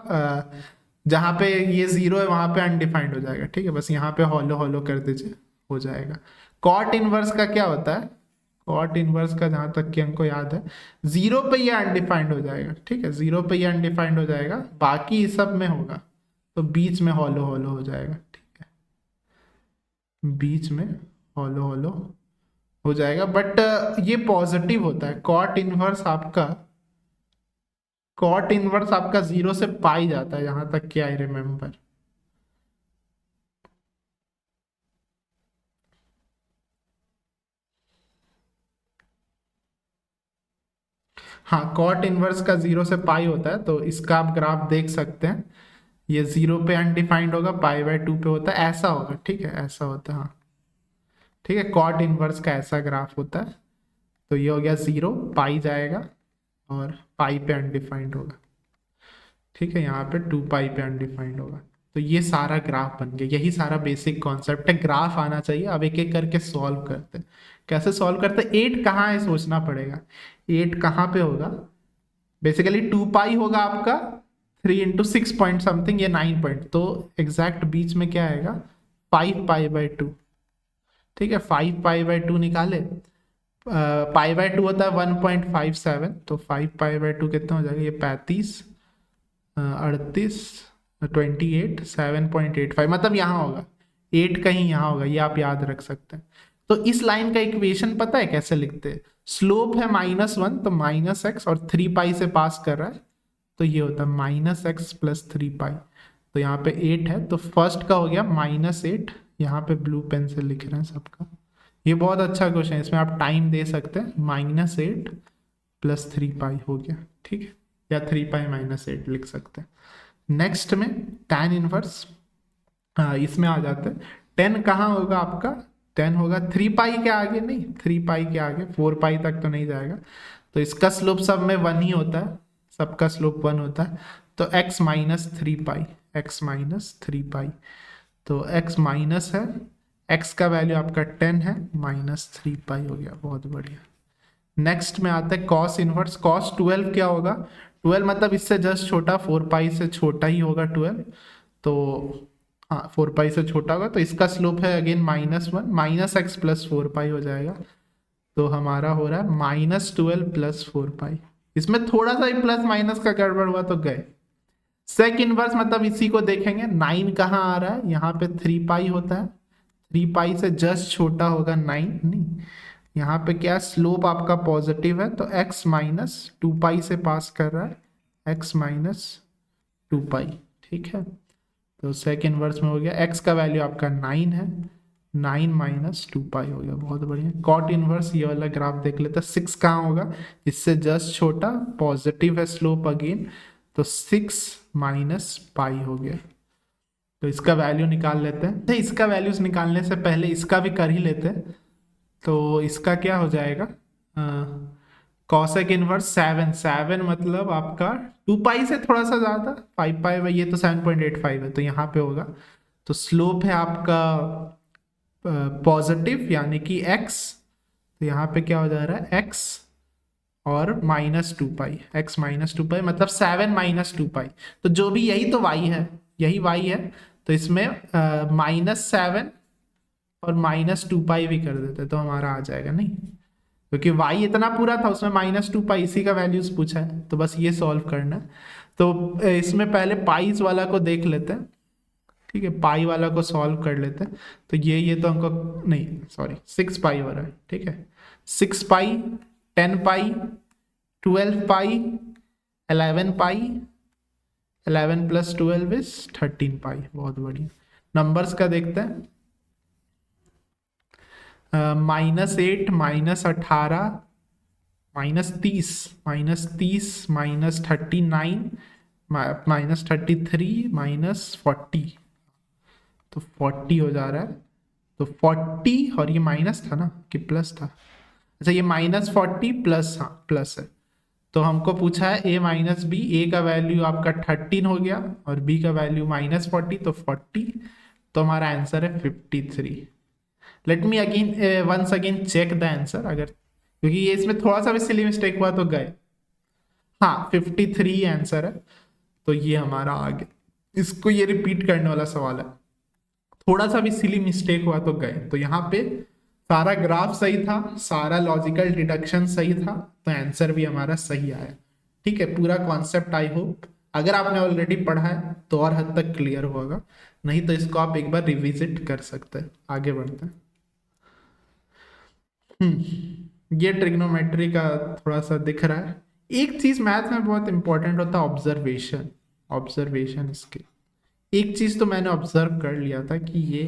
जहां पे ये 0 है वहां पे अनडिफाइंड हो जाएगा। ठीक है, बस यहाँ पे हॉलो हॉलो कर दीजिए, हो जाएगा। कॉट इनवर्स का क्या होता है, कॉट इनवर्स का जहां तक कि हमको याद है 0 पे ये अनडिफाइंड हो जाएगा। ठीक है, 0 पे ये अनडिफाइंड हो जाएगा, बाकी इस सब में होगा, तो बीच में हॉलो हॉलो हो जाएगा। ठीक है, बीच में हॉलो हॉलो हो जाएगा, बट ये पॉजिटिव होता है। कॉट इनवर्स आपका 0 से पाई जाता है, जहां तक कि आई रिमेम्बर। हाँ, कॉट इनवर्स का 0 से पाई होता है, तो इसका आप ग्राफ देख सकते हैं। ये 0 पे अनडिफाइंड होगा, पाई/2 पे होता है, ऐसा होगा। ठीक है, ऐसा होता है, हाँ। ठीक है, कॉट इनवर्स का ऐसा ग्राफ होता है। तो ये हो गया 0, पाई जाएगा और पाई पे अनडिफाइंड होगा। ठीक है, यहाँ पे 2 पाई पे अनडिफाइंड होगा। तो ये सारा ग्राफ बन गया, यही सारा बेसिक कॉन्सेप्ट है। ग्राफ आना चाहिए। अब एक एक करके सॉल्व करते हैं। कैसे सॉल्व करते हैं, 8 कहाँ है सोचना पड़ेगा। 8 कहाँ पे होगा, बेसिकली 2 पाई होगा आपका, 3 × 6 पॉइंट समथिंग, ये 9 पॉइंट, तो एग्जैक्ट बीच में क्या आएगा, 5 पाई/2। ठीक है, 5 पाई/2 निकाले, पाई/2 होता है 1.57, तो 5 पाई/2 कितना हो जाएगा, ये 35, 38, 28, 7.85, मतलब यहाँ होगा। 8 कहीं यहाँ होगा, ये आप याद रख सकते हैं। तो इस लाइन का इक्वेशन पता है कैसे लिखते हैं, स्लोप है -1, तो -x, और 3 पाई से पास कर रहा है, तो ये होता है -x + 3 पाई। तो यहाँ पे 8 है, तो फर्स्ट का हो गया -8, यहाँ पे ब्लू पेन से लिख रहे हैं सबका। ये बहुत अच्छा क्वेश्चन है, इसमें आप टाइम दे सकते हैं। -8 + 3 पाई हो गया। ठीक है, या 3 पाई -8 लिख सकते हैं। नेक्स्ट में tan इनवर्स, इसमें आ जाते हैं। 10 कहाँ होगा आपका, 10 होगा 3 पाई के आगे, नहीं 3 पाई के आगे, 4 पाई तक तो नहीं जाएगा। तो इसका स्लोप सब में 1 ही होता है, सबका स्लोप 1 होता है। तो x - 3 पाई, x - 3 पाई, तो x माइनस है, x का वैल्यू आपका 10 है, -3 पाई हो गया। बहुत बढ़िया। नेक्स्ट में आता है कॉस इनवर्स। कॉस 12 क्या होगा, 12 मतलब इससे जस्ट छोटा, 4 पाई से छोटा ही होगा 12, तो हाँ 4 पाई से छोटा होगा, तो इसका स्लोप है अगेन -1, -x + 4 पाई हो जाएगा। तो हमारा हो रहा है -12 + 4 पाई। इसमें थोड़ा सा ही प्लस माइनस का गड़बड़ हुआ तो गए। सेक इनवर्स मतलब इसी को देखेंगे, 9 कहाँ आ रहा है, यहाँ पे 3 पाई होता है, 3 पाई से जस्ट छोटा होगा 9, नहीं, यहाँ पे क्या स्लोप आपका पॉजिटिव है, तो x - 2 पाई से पास कर रहा है, x - 2 पाई। ठीक है, तो सेक इनवर्स में हो गया, x का वैल्यू आपका 9 है, 9 - 2 पाई हो गया। बहुत बढ़िया। कॉट इनवर्स ये वाला ग्राफ देख लेते हैं, 6 कहाँ होगा, इससे जस्ट छोटा, पॉजिटिव है स्लोप अगेन, तो 6 - पाई हो गया। तो इसका वैल्यू निकाल लेते हैं। तो इसका वैल्यूज निकालने से पहले इसका भी कर ही लेते हैं। तो इसका क्या हो जाएगा, कॉसेक इनवर्स 7 मतलब आपका 2 पाई से थोड़ा सा ज्यादा, 5 पाई में, ये तो 7.85 है, तो यहाँ पे होगा। तो स्लोप है आपका पॉजिटिव, यानी कि x, तो यहाँ पे क्या हो जा रहा है, x और -2 पाई, x - 2 पाई मतलब 7 - 2 पाई, तो जो भी, यही तो y है, यही y है, तो इसमें -7 और -2 पाई भी कर देते तो हमारा आ जाएगा, नहीं, क्योंकि y इतना पूरा था, उसमें -2 पाई, इसी का वैल्यूज पूछा है, तो बस ये सॉल्व करना है। तो इसमें पहले पाइस वाला को देख लेते हैं। ठीक है, पाई वाला को सॉल्व कर लेते हैं। तो ये तो हमको, नहीं सॉरी, 6 पाई हो रहा है। ठीक है, 6 पाई, 10 पाई, 12 पाई, 11 पाई, 11 प्लस 12 इज 13 पाई। बहुत बढ़िया। नंबर्स का देखते हैं। -8 -18 -30 -39 -33 -40, तो 40 हो जा रहा है। तो 40 और ये माइनस था ना कि प्लस था? अच्छा, ये -40 प्लस, हाँ प्लस है। तो हमको पूछा है ए माइनस बी, ए का वैल्यू आपका 13 हो गया और बी का वैल्यू -40, तो 40, तो हमारा आंसर है 53। Let me again once again check the answer, अगर क्योंकि ये इसमें थोड़ा सा भी सिली मिस्टेक हुआ तो गए। हाँ 53 आंसर है, तो ये हमारा आ गया। इसको ये रिपीट करने वाला सवाल है, थोड़ा सा भी सिली मिस्टेक हुआ तो गए। तो यहाँ पे सारा ग्राफ सही था, सारा लॉजिकल डिडक्शन सही था, तो आंसर भी हमारा सही आया। ठीक है, पूरा कॉन्सेप्ट आई होप अगर आपने ऑलरेडी पढ़ा है तो और हद तक क्लियर होगा, नहीं तो इसको आप एक बार रिविजिट कर सकते हैं। आगे बढ़ते हैं। ये ट्रिग्नोमेट्री का थोड़ा सा दिख रहा है। एक चीज मैथ में बहुत इंपॉर्टेंट होता है, ऑब्जर्वेशन। ऑब्जर्वेशन इसके एक चीज तो मैंने ऑब्जर्व कर लिया था कि ये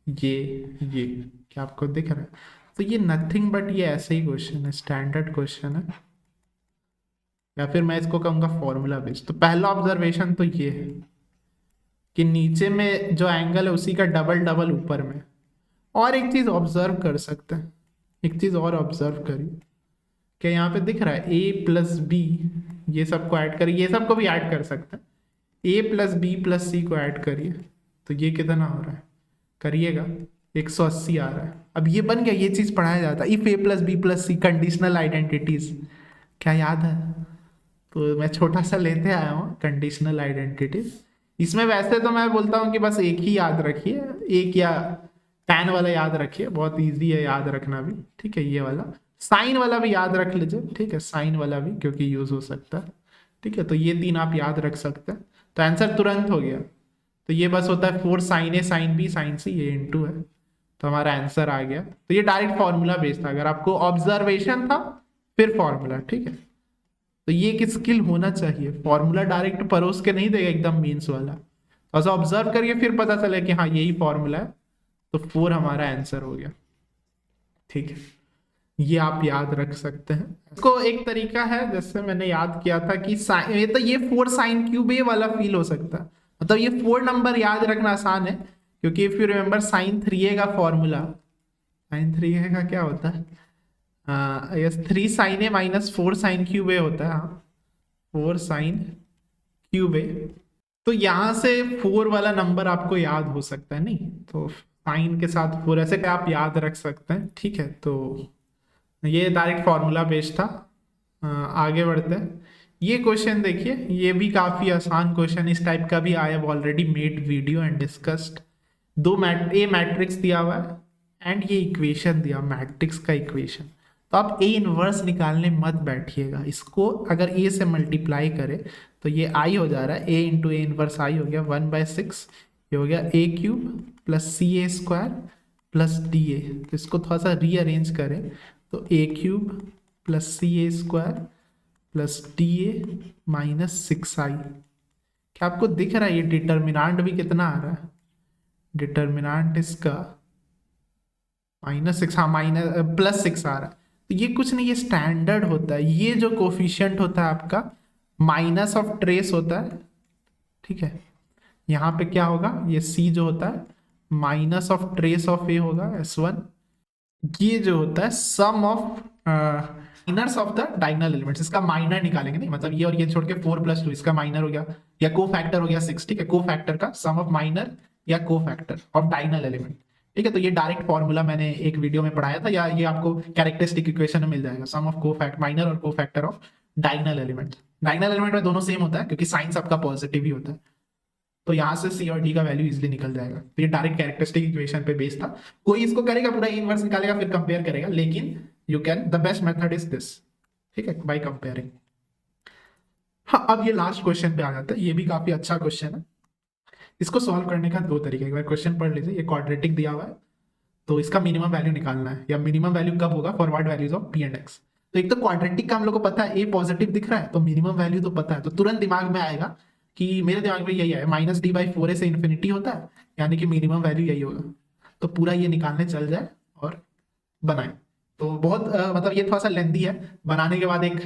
क्या आपको दिख रहा है? तो ये नथिंग बट ये ऐसे ही क्वेश्चन है, स्टैंडर्ड क्वेश्चन है, या फिर मैं इसको कहूंगा फॉर्मूला बेस्ड। तो पहला ऑब्जर्वेशन तो ये है कि नीचे में जो एंगल है उसी का डबल डबल ऊपर में। और एक चीज ऑब्जर्व कर सकते हैं, एक चीज और ऑब्जर्व करिए, क्या यहाँ पे दिख रहा है a प्लस बी, ये सबको ऐड करिए, ये सबको भी ऐड कर सकते हैं। a प्लस बी प्लस सी को ऐड करिए, तो ये कितना हो रहा है? करिएगा, 180 आ रहा है। अब ये बन गया, ये चीज पढ़ाया जाता है, if a plus b plus c, conditional identities, क्या याद है? तो मैं छोटा सा लेते आया हूँ कंडीशनल आइडेंटिटीज। इसमें वैसे तो मैं बोलता हूँ कि बस एक ही याद रखिए, एक या tan वाला याद रखिए, बहुत इजी है याद रखना भी। ठीक है, ये वाला साइन वाला भी याद रख लीजिए। ठीक है, साइन वाला भी क्योंकि यूज हो सकता है। ठीक है, तो ये 3 आप याद रख सकते हैं, तो आंसर तुरंत हो गया। तो ये बस होता है 4 साइन ए साइन बी साइन सी, ये इनटू है, तो हमारा आंसर आ गया। तो ये डायरेक्ट फॉर्मूला बेस्ड था, अगर आपको ऑब्जर्वेशन था फिर फॉर्मूला। ठीक है, तो ये एक स्किल होना चाहिए, फॉर्मूला डायरेक्ट परोस के नहीं देगा एकदम मीन्स वाला, तो ऑब्जर्व करिए फिर पता चले कि हाँ यही फॉर्मूला है, तो 4 हमारा आंसर हो गया। ठीक है, ये आप याद रख सकते हैं। इसको एक तरीका है, जैसे मैंने याद किया था कि ये तो ये 4 साइन क्यूब ए वाला फील हो सकता है, मतलब ये 4 नंबर याद रखना आसान है, क्योंकि if you remember sign 3a का फॉर्मूला, साइन 3a का क्या होता है? यस 3 साइन ए माइनस 4 साइन क्यूब ए होता है। हाँ 4 साइन क्यूब ए, तो यहां से 4 वाला नंबर आपको याद हो सकता है, नहीं तो साइन के साथ 4 ऐसे क्या आप याद रख सकते हैं। ठीक है, तो ये डायरेक्ट फॉर्मूला बेस्ड था। आगे बढ़ते हैं। ये क्वेश्चन देखिए, ये भी काफी आसान क्वेश्चन, इस टाइप का भी I have already made video and discussed. A matrix दिया हुआ है एंड ये इक्वेशन दिया, मैट्रिक्स का इक्वेशन। तो आप ए इनवर्स निकालने मत बैठिएगा, इसको अगर ए से मल्टीप्लाई करे तो ये आई हो जा रहा है, ए इंटू ए इनवर्स आई हो गया 1/6, ये हो गया a cube plus c a square plus d a. तो इसको थोड़ा सा रीअरेंज करें तो a cube plus c a square plus d a minus 6i। क्या आपको दिख रहा है ये डिटर्मिनांट भी कितना आ रहा है? डिटर्मिनांट इसका -6, हाँ +6 आ रहा है। तो ये कुछ नहीं, ये स्टैंडर्ड होता है, ये जो कोफिशिएंट होता है आपका माइनस ऑफ ट्रेस होता है। ठीक है, यहाँ पे क्या होगा, ये c जो होता है minus of trace of a होगा s1, ये जो होता है sum of minors of the diagonal elements, इसका माइनर निकालेंगे, नहीं मतलब ये और ये छोड़ के 4 + 2 इसका माइनर हो गया, या को फैक्टर हो गया 6। ठीक है, को फैक्टर का सम ऑफ माइनर या को फैक्टर ऑफ डायगोनल एलिमेंट। ठीक है, तो ये डायरेक्ट फॉर्मूला मैंने एक वीडियो में पढ़ाया था, या ये आपको कैरेक्टरिस्टिक इक्वेशन में मिल जाएगा, सम ऑफ को फैक्टर माइनर और को factor of diagonal element. Diagonal element में दोनों सेम होता है क्योंकि साइन सबका पॉजिटिव ही होता है, तो यहाँ से सी और डी का वैल्यू इजीली निकल जाएगा। तो ये डायरेक्ट कैरेक्टरिस्टिक इक्वेशन पे बेस्ड था। कोई इसको करेगा पूरा इनवर्स निकालेगा फिर कंपेयर करेगा, लेकिन you can, the best method is this. ठीक है, बाय कंपेयरिंग। हाँ, अब ये लास्ट क्वेश्चन पे आ जाता है, ये भी काफी अच्छा क्वेश्चन है। इसको सॉल्व करने का 2 तरीके, एक बार क्वेश्चन पढ़ लीजिए। ये क्वाड्रेटिक दिया हुआ है, तो इसका मिनिमम वैल्यू निकालना है, या मिनिमम वैल्यू कब होगा for what values of P and x. तो एक तो क्वाड्रेटिक का हम लोग को पता है, ए पॉजिटिव दिख रहा है तो मिनिमम वैल्यू तो पता है, तो तुरंत दिमाग में आएगा कि मेरे दिमाग में यही है, -d/4a से इन्फिनिटी होता है, यानी कि मिनिमम वैल्यू यही होगा। तो पूरा ये निकालने चल जाए और बनाए। तो बहुत मतलब ये थोड़ा सा लेंदी है, बनाने के बाद एक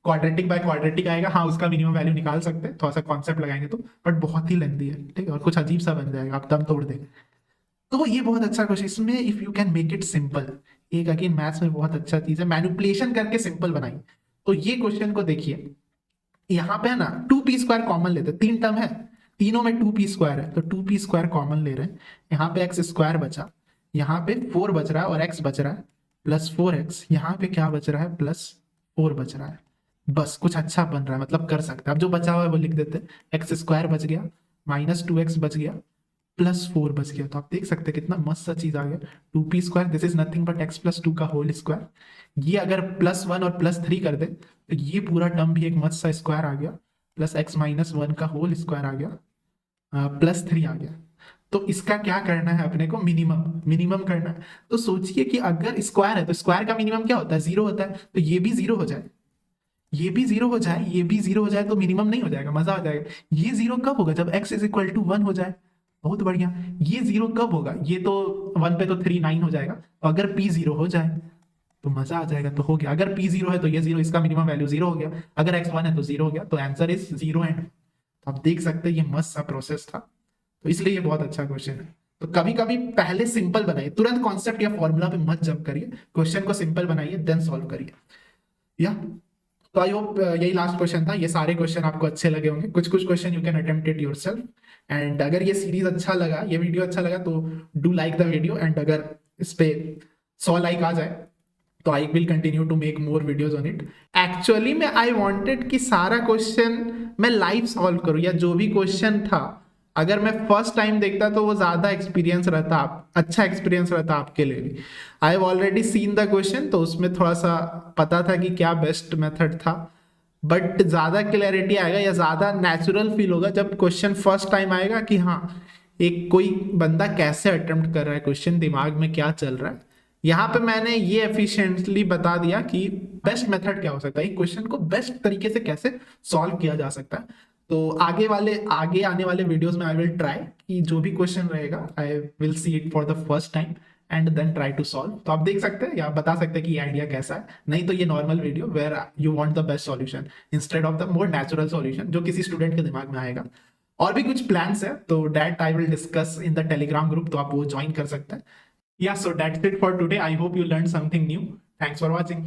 क्वाड्रेटिक बाय क्वाड्रेटिक आएगा, हाँ उसका मिनिमम वैल्यू निकाल सकते हैं, थोड़ा सा कॉन्सेप्ट लगाएंगे तो, बट बहुत ही लेंदी है, ठीक है, और कुछ अजीब सा बन जाएगा, आप दम तोड़ देंगे। तो ये बहुत अच्छा क्वेश्चन, इसमें if you can make it simple, एक अगेन मैथ्स में बहुत अच्छा चीज है, मैनिपुलेशन करके सिंपल बनाई। तो ये क्वेश्चन को देखिए, यहाँ पे है ना 2p² कॉमन लेते हैं, 3 टर्म है, तीनों में 2p² है, तो 2p² कॉमन ले रहे हैं, यहाँ पे x² बचा, यहाँ पे 4 बच रहा है और x बच रहा है +4x, यहाँ पे क्या बच रहा है +4 बच रहा है। बस कुछ अच्छा बन रहा है, मतलब कर सकते हैं। अब जो बचा हुआ है वो लिख देते हैं, x² बच गया, -2x बच गया, +4 बच गया। तो आप देख सकते हैं कितना मस्त सा चीज आ गया, 2p², this is nothing but x+2 का होल स्क्वायर। ये अगर +1 और +3 कर दे तो ये पूरा टर्म भी एक मस्त सा स्क्वायर आ गया, +x-1 का होल स्क्वायर आ गया, +3 आ गया। तो इसका क्या करना है अपने को, मिनिमम करना है। तो सोचिए कि अगर स्क्वायर है तो स्क्वायर का मिनिमम क्या होता है, 0 होता है, तो ये भी 0 हो जाए, ये भी 0 हो जाए, ये भी 0 हो जाए, तो मिनिमम नहीं हो जाएगा, मजा आ जाएगा। ये 0 कब होगा, जब x = 1 हो जाए, बहुत बढ़िया। ये 0 कब होगा, ये तो 1 पे तो 3 9 हो जाएगा, तो अगर p 0 हो जाए तो मजा आ जाएगा, तो हो गया। अगर p 0 है तो ये 0, इसका मिनिमम वैल्यू 0 हो गया, अगर x 1 है तो 0 हो गया, तो आंसर इज 0 एंड। तो आप देख सकते हैं ये मस्त सा प्रोसेस था, तो इसलिए ये बहुत अच्छा क्वेश्चन है। तो कभी कभी पहले सिंपल बनाइए, तुरंत कॉन्सेप्ट या फॉर्मूला पे मत जंप करिए, क्वेश्चन को सिंपल बनाइए देन सॉल्व करिए। या तो आई होप यही लास्ट क्वेश्चन था, ये सारे क्वेश्चन आपको अच्छे लगे होंगे, कुछ कुछ question you can attempt it yourself. And अगर ये सीरीज अच्छा लगा, ये वीडियो अच्छा लगा, तो do like the video, and अगर इस पे 100 लाइक आ जाए तो I will continue to make more videos on it. Actually में आई वांटेड कि सारा क्वेश्चन मैं लाइव सॉल्व करूं, या जो भी क्वेश्चन था अगर मैं फर्स्ट टाइम देखता तो वो ज्यादा एक्सपीरियंस रहता, अच्छा एक्सपीरियंस रहता आपके लिए भी। I have already seen the question, तो उसमें थोड़ा सा पता था कि क्या बेस्ट मेथड था, बट ज्यादा क्लैरिटी आएगा या ज्यादा नेचुरल फील होगा जब क्वेश्चन फर्स्ट टाइम आएगा कि हाँ एक कोई बंदा कैसे अटेम्प्ट कर रहा है क्वेश्चन, दिमाग में क्या चल रहा है। यहाँ पे मैंने ये एफिशिएंटली बता दिया कि बेस्ट मेथड क्या हो सकता है, एक क्वेश्चन को बेस्ट तरीके से कैसे सॉल्व किया जा सकता है। तो आगे आने वाले वीडियोस में आई विल ट्राई कि जो भी क्वेश्चन रहेगा I will see it for the first time and then try to solve. तो आप देख सकते हैं या बता सकते हैं कि ये आइडिया कैसा है, नहीं तो ये normal video where you want the best solution instead of the more natural solution जो किसी स्टूडेंट के दिमाग में आएगा। और भी कुछ प्लान्स है तो that I will discuss in the Telegram group, तो आप वो ज्वाइन कर सकते हैं। Yeah, so that's it for today. I hope you learned something new. Thanks for watching.